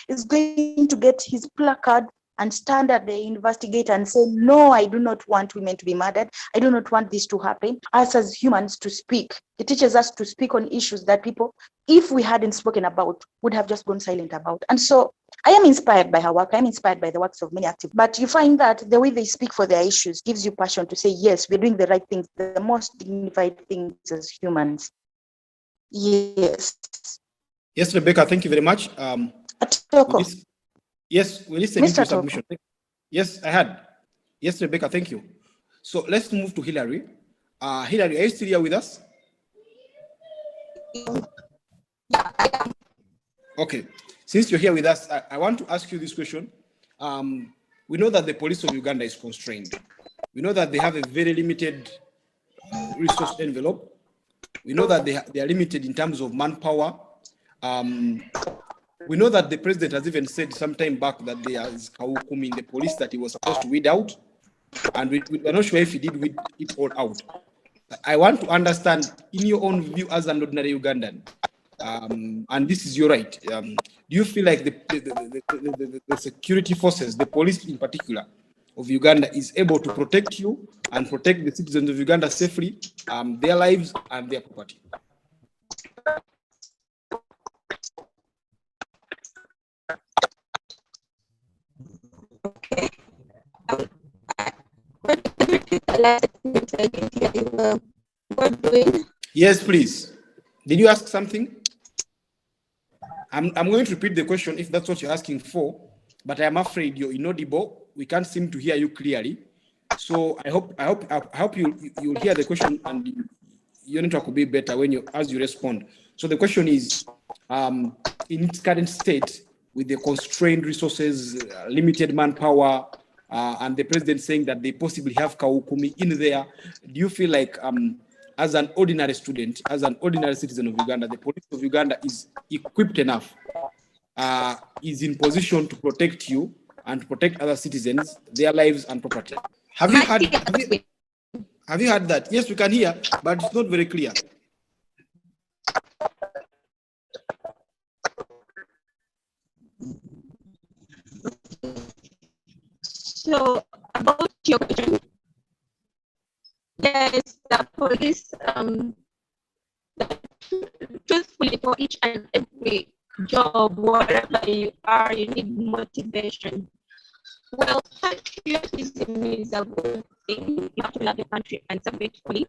is going to get his placard and stand at the university gate and say, no, I do not want women to be murdered. I do not want this to happen. Us as humans to speak. It teaches us to speak on issues that people, if we hadn't spoken about, would have just gone silent about. And so I am inspired by her work. I'm inspired by the works of many activists. But you find that the way they speak for their issues gives you passion to say, yes, we're doing the right things, the most dignified things as humans. Yes. Yes, Rebecca, thank you very much. Yes, we listened to your submission. Yes, I had. Yes, Rebecca, thank you. So let's move to Hillary. Hillary, are you still here with us? Yeah, I am. Okay. Since you're here with us, I want to ask you this question. We know that the police of Uganda is constrained. We know that they have a very limited resource envelope. We know that they are limited in terms of manpower. We know that the president has even said some time back that there is Kawukumi in the police that he was supposed to weed out, and we're not sure if he did weed it all out. I want to understand, in your own view as an ordinary Ugandan, and this is your right, do you feel like the security forces, the police in particular, of Uganda is able to protect you and protect the citizens of Uganda safely, their lives and their property? Okay. Yes, please. Did you ask something? I'm going to repeat the question if that's what you're asking for, but I'm afraid you're inaudible. We can't seem to hear you clearly. So I hope you'll hear the question and your network will be better as you respond. So the question is, in its current state, with the constrained resources, limited manpower, and the president saying that they possibly have Kawukumi in there, do you feel like, as an ordinary student, as an ordinary citizen of Uganda, the police of Uganda is equipped enough, is in position to protect you and to protect other citizens, their lives and property? Have you heard that? Yes, we can hear, but it's not very clear. So about your question, yes, the police, truthfully, for each and every job, wherever you are, you need motivation. Well, patriotism is a good thing. You have to love your country and serve it fully.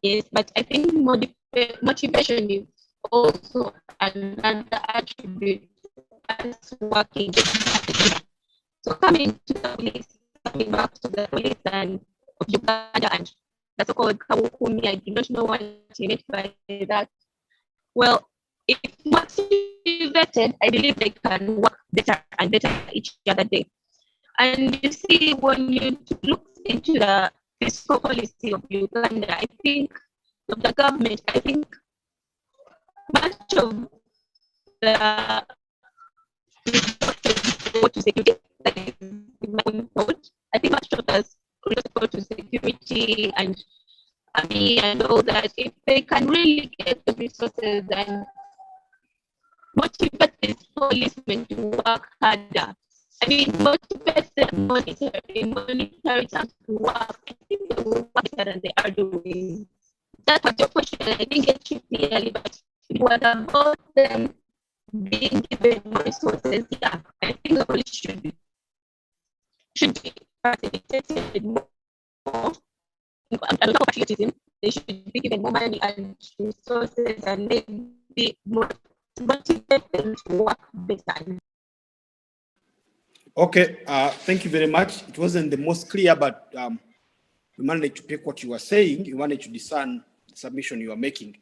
Yes, but I think motivation is also another attribute as working. So coming back to the police and of Uganda and the so-called Kawukumi, I do not know what you meant by that. Well, if motivated, I believe they can work better and better each other day. And you see, when you look into the fiscal policy of Uganda, I think of the government, I think much of the go to security, like I think much of us go to security and army and all that. If they can really get the resources and motivate these policemen to work harder, I mean, motivate them monetary terms to work, I think they will work better than they are doing. That was your question. I didn't get you clearly, but it was about them being given more resources. Yeah, I think the police should be facilitated more. And of patriotism, they should be given more money and resources and maybe more motivate them to work better. Okay, thank you very much. It wasn't the most clear, but we managed to pick what you were saying. You managed to discern the submission you are making.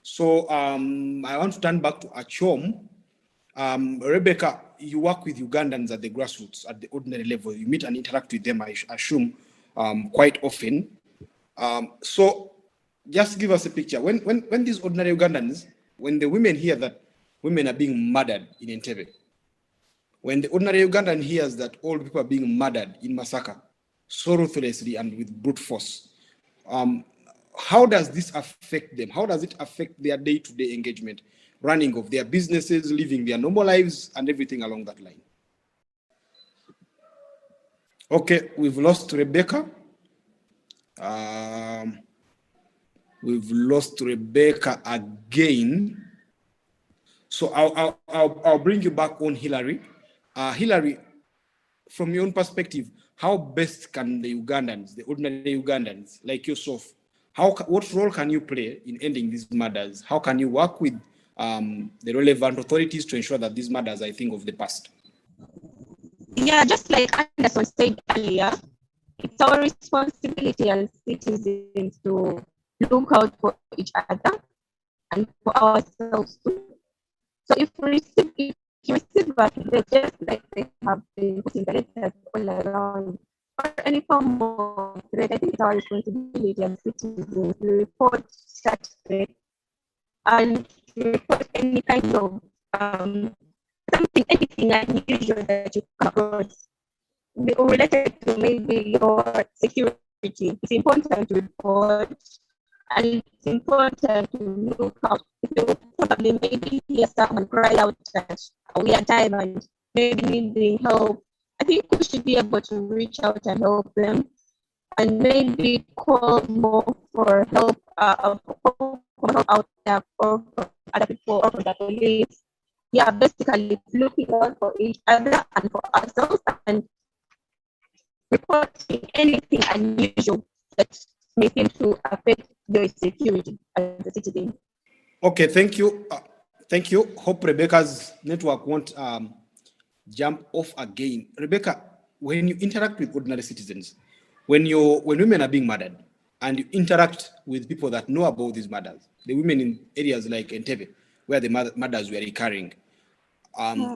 So I want to turn back to Achom. Rebecca, you work with Ugandans at the grassroots, at the ordinary level. You meet and interact with them, I assume, quite often. So just give us a picture. When these ordinary Ugandans, when the women hear that women are being murdered in Entebbe, when the ordinary Ugandan hears that old people are being murdered in Masaka, so ruthlessly and with brute force, how does this affect them? How does it affect their day-to-day engagement, running of their businesses, living their normal lives, and everything along that line? Okay, we've lost Rebecca. We've lost Rebecca again. So I'll bring you back on Hillary. Hillary, from your own perspective, how best can the Ugandans, the ordinary Ugandans like yourself, what role can you play in ending these murders? How can you work with the relevant authorities to ensure that these murders are a thing of the past? Yeah, just like Anderson said earlier, it's our responsibility as citizens to look out for each other and for ourselves too. So if you receive a threat, just like they have been putting the letters all around, or any form of threat, I think it's our responsibility as citizens to report such threat and to report any kind of anything unusual that you come across related to maybe your security. It's important to report, and it's important to look out. If you probably maybe hear someone cry out at a weird time and maybe needing help, I think we should be able to reach out and help them, and maybe call more for help, out there, or for other people, or for the police. Yeah, basically looking out for each other and for ourselves, and reporting anything unusual that may seem to affect their security as a citizen. Okay, thank you. Thank you. Hope Rebecca's network won't jump off again. Rebecca, when you interact with ordinary citizens, when women are being murdered and you interact with people that know about these murders, the women in areas like Entebbe, where the murders were recurring,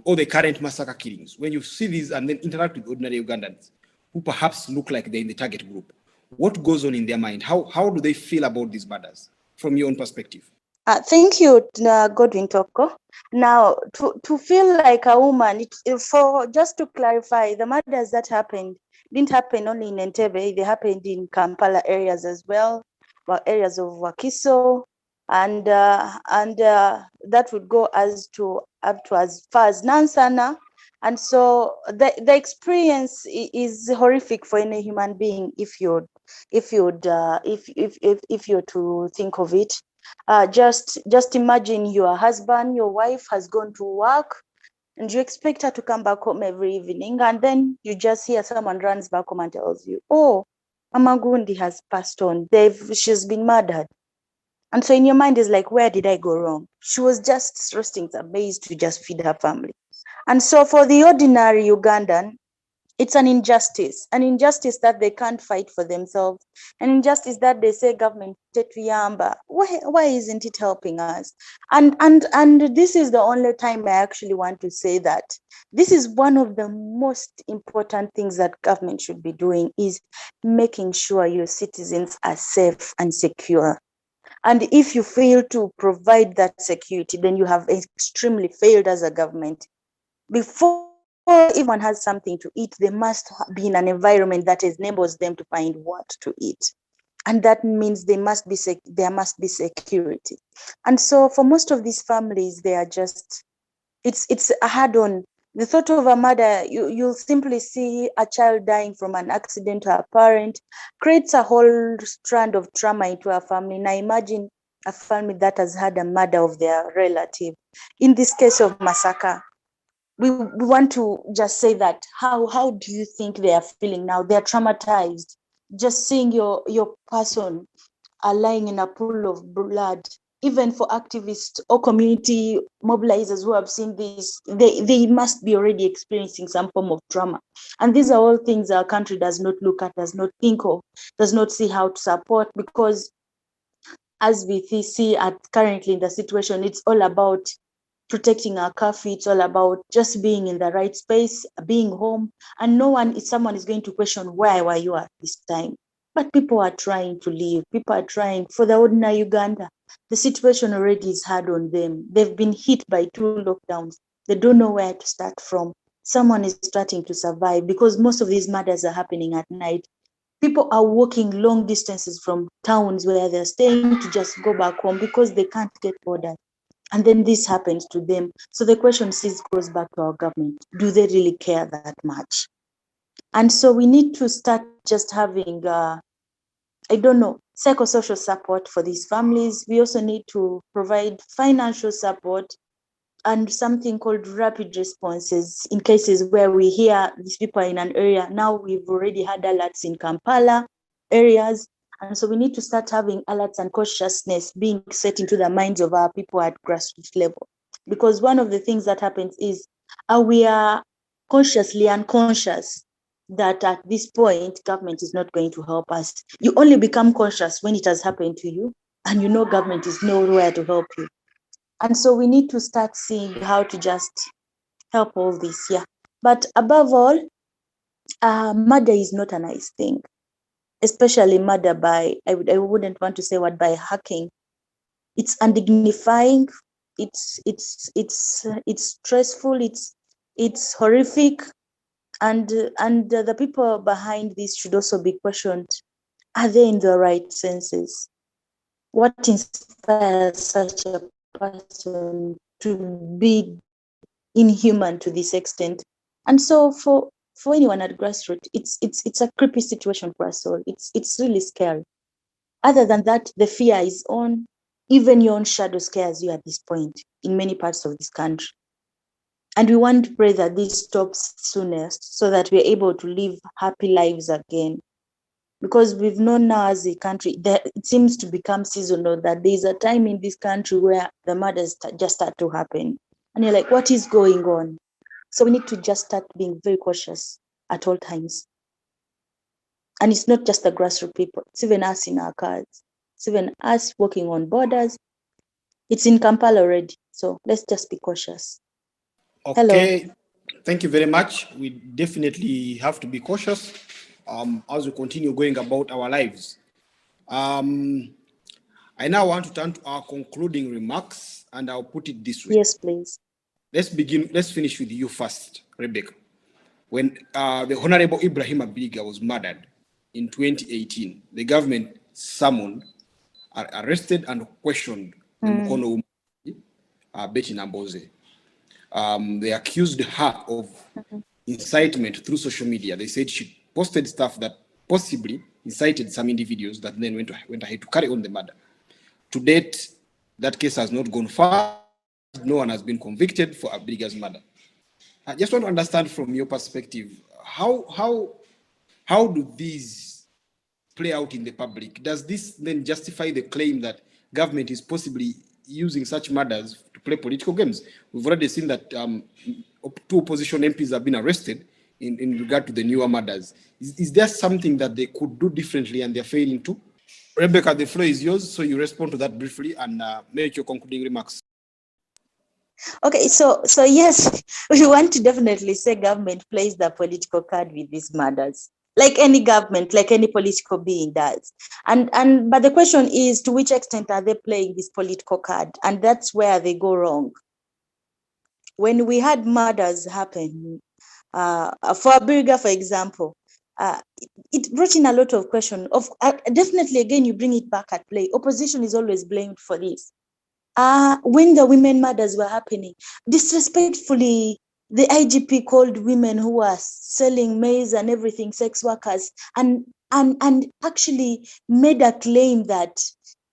or the current Masaka killings, when you see these and then interact with ordinary Ugandans who perhaps look like they're in the target group, what goes on in their mind? How do they feel about these murders from your own perspective? Thank you, Godwin Toko. Now, to feel like a woman, just to clarify, the murders that happened didn't happen only in Entebbe, they happened in Kampala areas as well, areas of Wakiso, and that would go up to as far as Nansana. And so the experience is horrific for any human being if you're to think of it. Just imagine your husband, your wife has gone to work, and you expect her to come back home every evening, and then you just hear someone runs back home and tells you, "Oh, Mama Gundi has passed on. She's been murdered." And so in your mind is like, where did I go wrong? She was just roasting some maize to just feed her family. And so for the ordinary Ugandan, it's an injustice that they can't fight for themselves, an injustice that they say government tetuyamba. Why isn't it helping us? And this is the only time I actually want to say that this is one of the most important things that government should be doing, is making sure your citizens are safe and secure. And if you fail to provide that security, then you have extremely failed as a government. Before everyone has something to eat, they must be in an environment that enables them to find what to eat. And that means there must be security. And so for most of these families, they are just, it's a hard on. The thought of a murder, you'll simply see a child dying from an accident to a parent, creates a whole strand of trauma into a family. Now imagine a family that has had a murder of their relative. In this case of Masaka, we want to just say that how do you think they are feeling now? They're traumatized. Just seeing your person lying in a pool of blood. Even for activists or community mobilizers who have seen this, they must be already experiencing some form of trauma. And these are all things our country does not look at, does not think of, does not see how to support, because as we see at currently in the situation, it's all about protecting our curfew. It's all about just being in the right space, being home, and no one, if someone is going to question where were you at this time. But people are trying to leave. People are trying. For the ordinary Uganda, the situation already is hard on them. They've been hit by 2 lockdowns. They don't know where to start from. Someone is starting to survive because most of these murders are happening at night. People are walking long distances from towns where they're staying to just go back home because they can't get orders. And then this happens to them. So the question goes back to our government. Do they really care that much? And so we need to start just having, psychosocial support for these families. We also need to provide financial support and something called rapid responses in cases where we hear these people are in an area. Now we've already had alerts in Kampala areas. And so we need to start having alerts and consciousness being set into the minds of our people at grassroots level. Because one of the things that happens is we are consciously unconscious that at this point, government is not going to help us. You only become conscious when it has happened to you and you know government is nowhere to help you. And so we need to start seeing how to just help all this, yeah. But above all, murder is not a nice thing, especially murder by, I wouldn't want to say what, by hacking. It's undignifying, it's stressful, it's horrific, and the people behind this should also be questioned. Are they in the right senses? What inspires such a person to be inhuman to this extent? And so for anyone at grassroots, it's a creepy situation for us all. It's really scary. Other than that, the fear is on. Even your own shadow scares you at this point in many parts of this country. And we want to pray that this stops soonest so that we're able to live happy lives again. Because we've known now as a country that it seems to become seasonal, that there's a time in this country where the murders just start to happen. And you're like, what is going on? So we need to just start being very cautious at all times. And it's not just the grassroots people, it's even us in our cars. It's even us walking on borders. It's in Kampala already. So let's just be cautious. Okay. Hello. Thank you very much. We definitely have to be cautious as we continue going about our lives. I now want to turn to our concluding remarks, and I'll put it this way. Yes, please. Let's finish with you first, Rebecca. When the Honorable Ibrahim Abiga was murdered in 2018, the government summoned, arrested, and questioned the Mukono woman, Betty Namboze. They accused her of incitement through social media. They said she posted stuff that possibly incited some individuals that then went ahead to carry on the murder. To date, that case has not gone far. No one has been convicted for Abiga's murder. I just want to understand from your perspective, how do these play out in the public? Does this then justify the claim that government is possibly using such murders to play political games? We've already seen that 2 opposition MPs have been arrested in regard to the newer murders. Is there something that they could do differently and they're failing to? Rebecca, the floor is yours, so you respond to that briefly and make your concluding remarks. Okay, so yes, we want to definitely say government plays the political card with these matters, like any government, like any political being does. But the question is, to which extent are they playing this political card? And that's where they go wrong. When we had murders happen, for Burora, for example, it brought in a lot of question. Definitely, again, you bring it back at play. Opposition is always blamed for this. When the women murders were happening, disrespectfully, the IGP called women who were selling maize and everything sex workers, and actually made a claim that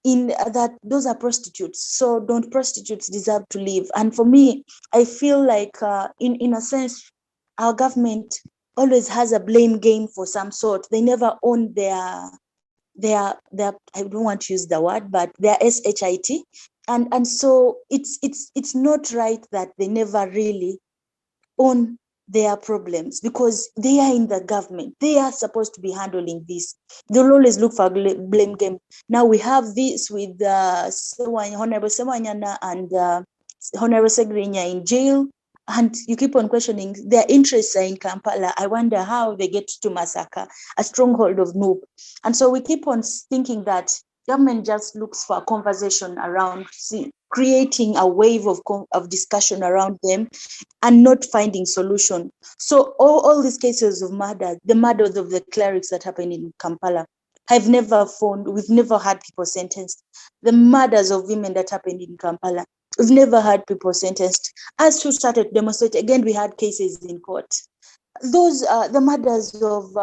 in that those are prostitutes. So don't prostitutes deserve to live? And for me, I feel like in a sense, our government always has a blame game for some sort. They never own their I don't want to use the word, but their SHIT. And so it's not right that they never really own their problems, because they are in the government. They are supposed to be handling this. They'll always look for a blame game. Now we have this with Honorable Sewanyana and Honorable Segrinya in jail, and you keep on questioning their interests are in Kampala. I wonder how they get to Masaka, a stronghold of MUK. And so we keep on thinking that government just looks for a conversation around creating a wave of discussion around them and not finding solution. So all these cases of murder, the murders of the clerics that happened in Kampala, we've never had people sentenced. The murders of women that happened in Kampala, we've never had people sentenced. As who started to demonstrate, again, we had cases in court. Those, the murders of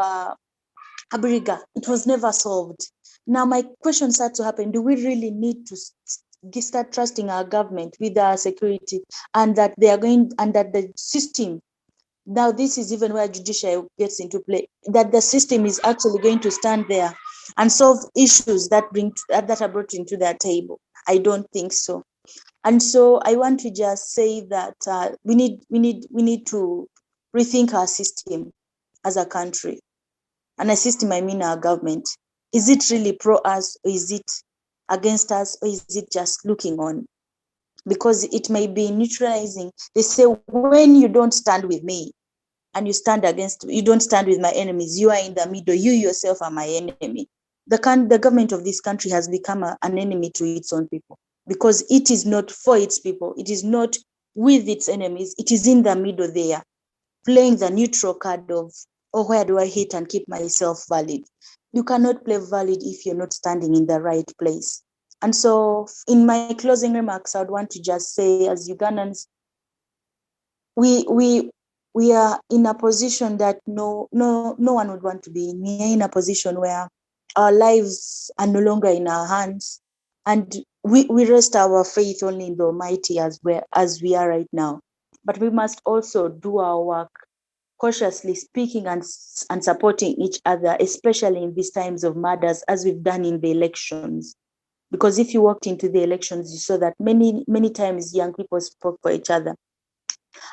Abiriga, it was never solved. Now my question starts to happen, do we really need to start trusting our government with our security, and that they are going, and that the system, now this is even where judiciary gets into play, that the system is actually going to stand there and solve issues that are brought into their table? I don't think so. And so I want to just say that we need to rethink our system as a country. And a system, I mean our government. Is it really pro us, or is it against us, or is it just looking on? Because it may be neutralizing. They say, when you don't stand with me and you don't stand with my enemies, you are in the middle, you yourself are my enemy. The government of this country has become an enemy to its own people, because it is not for its people. It is not with its enemies. It is in the middle there, playing the neutral card of, oh, where do I hit and keep myself valid? You cannot play valid if you're not standing in the right place. And so in my closing remarks, I would want to just say, as Ugandans, we are in a position that no one would want to be in. We are in a position where our lives are no longer in our hands, and we rest our faith only in the Almighty as we are right now. But we must also do our work cautiously, speaking and supporting each other, especially in these times of murders, as we've done in the elections. Because if you walked into the elections, you saw that many times young people spoke for each other.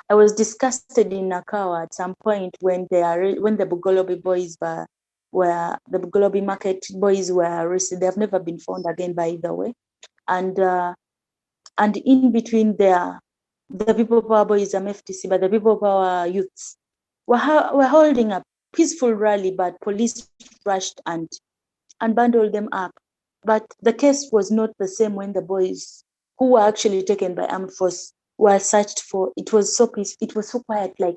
I was disgusted in Nakawa at some point when the Bugolobi boys were the Bugolobi market boys were arrested. They have never been found again, by the way. And in between there, the People Power boys, FTC, but the People Power youths were holding a peaceful rally, but police rushed and bundled them up. But the case was not the same when the boys who were actually taken by armed force were searched for. It was so peaceful. It was so quiet, like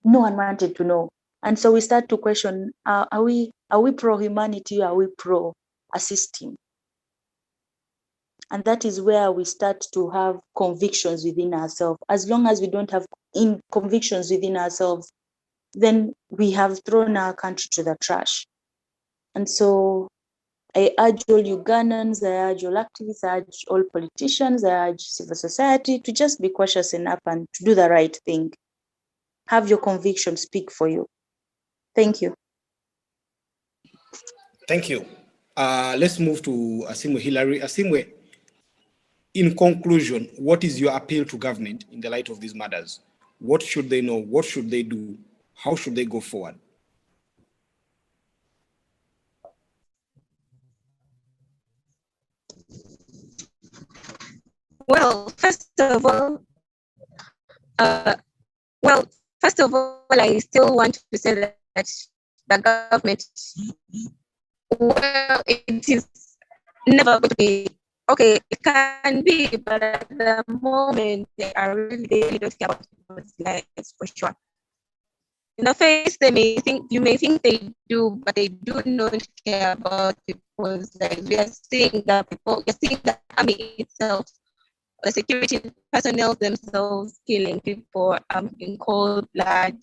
no one wanted to know. And so we start to question: Are we pro humanity? Or are we pro a system? And that is where we start to have convictions within ourselves. As long as we don't have convictions within ourselves, then we have thrown our country to the trash. And so I urge all Ugandans, I urge all activists, I urge all politicians, I urge civil society to just be cautious enough and to do the right thing. Have your conviction speak for you. Thank you. Thank you. Let's move to Asiimwe Hillary. Asiimwe, in conclusion, what is your appeal to government in the light of these matters? What should they know? What should they do? How should they go forward? Well, first of all, I still want to say that the government, well, it is never going to be okay. It can be, but at the moment they really don't care about people's lives for sure. In the face, you may think they do, but they do not care about people's lives. We are seeing the army itself, the security personnel themselves killing people in cold blood.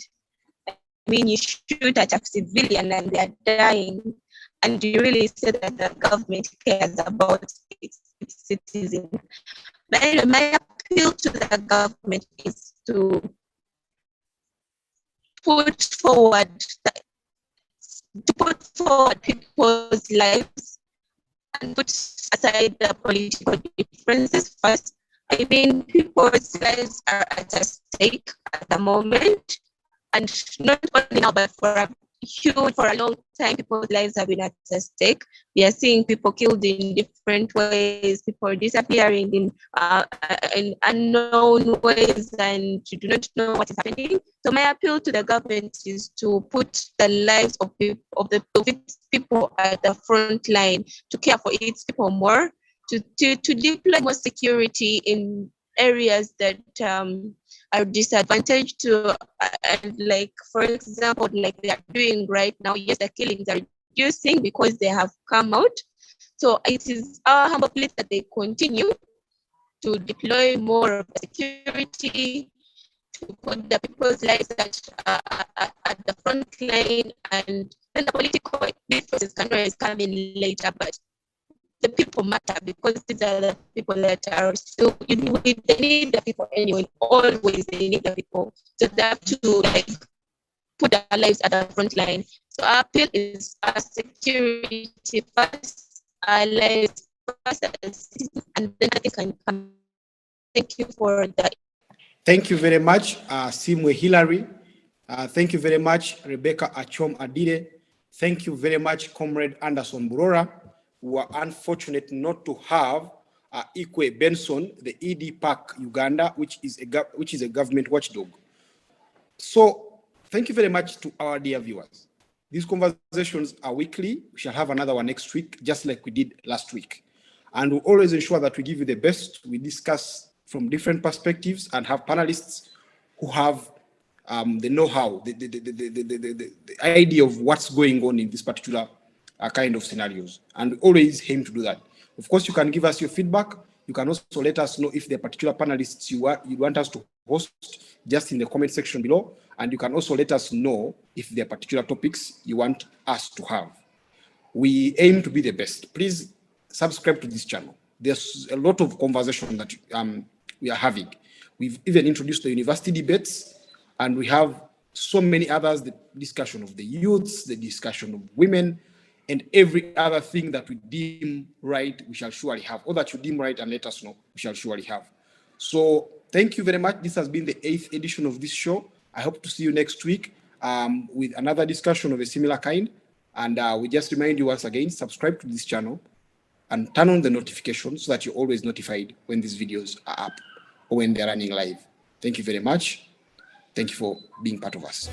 I mean, you shoot at a civilian and they're dying. and you really say that the government cares about its citizens. But anyway, my appeal to the government is to put forward people's lives and put aside the political differences first. I mean, people's lives are at stake at the moment, and not only now, but for a long time, people's lives have been at stake. We are seeing people killed in different ways, people disappearing in unknown ways, and you do not know what is happening. So my appeal to the government is to put the lives of its people at the front line, to care for its people more, to deploy more security in areas that are disadvantaged to, and like, for example, like they are doing right now. Yes, the killings are reducing because they have come out. So it is our humble plea that they continue to deploy more security, to put the people's lives at the front line, and then the political differences can always come in later, but the people matter, because these are the people that are still, they need the people anyway, always they need the people. So they have to put their lives at the front line. So our appeal is our security first, our lives first, and then nothing can come. Thank you for that. Thank you very much, Asiimwe Hillary. Thank you very much, Rebecca Achom Adille. Thank you very much, Comrade Anderson Burora. We are unfortunate not to have Ikwe Benson, the ED Park Uganda, which is a government watchdog. So thank you very much to our dear viewers. These conversations are weekly. We shall have another one next week, just like we did last week. And we'll always ensure that we give you the best. We discuss from different perspectives and have panelists who have the know-how, the idea of what's going on in this particular kind of scenarios. And we always aim to do that. Of course, you can give us your feedback. You can also let us know if there are particular panelists you want us to host, just in the comment section below. And you can also let us know if there are particular topics you want us to have. We aim to be the best. Please subscribe to this channel. There's a lot of conversation that we are having. We've even introduced the university debates, and we have so many others, the discussion of the youths, the discussion of women, and every other thing that we deem right, we shall surely have. Or that you deem right and let us know, we shall surely have. So thank you very much. This has been the 8th edition of this show. I hope to see you next week with another discussion of a similar kind. And we just remind you once again, subscribe to this channel and turn on the notifications so that you're always notified when these videos are up or when they're running live. Thank you very much. Thank you for being part of us.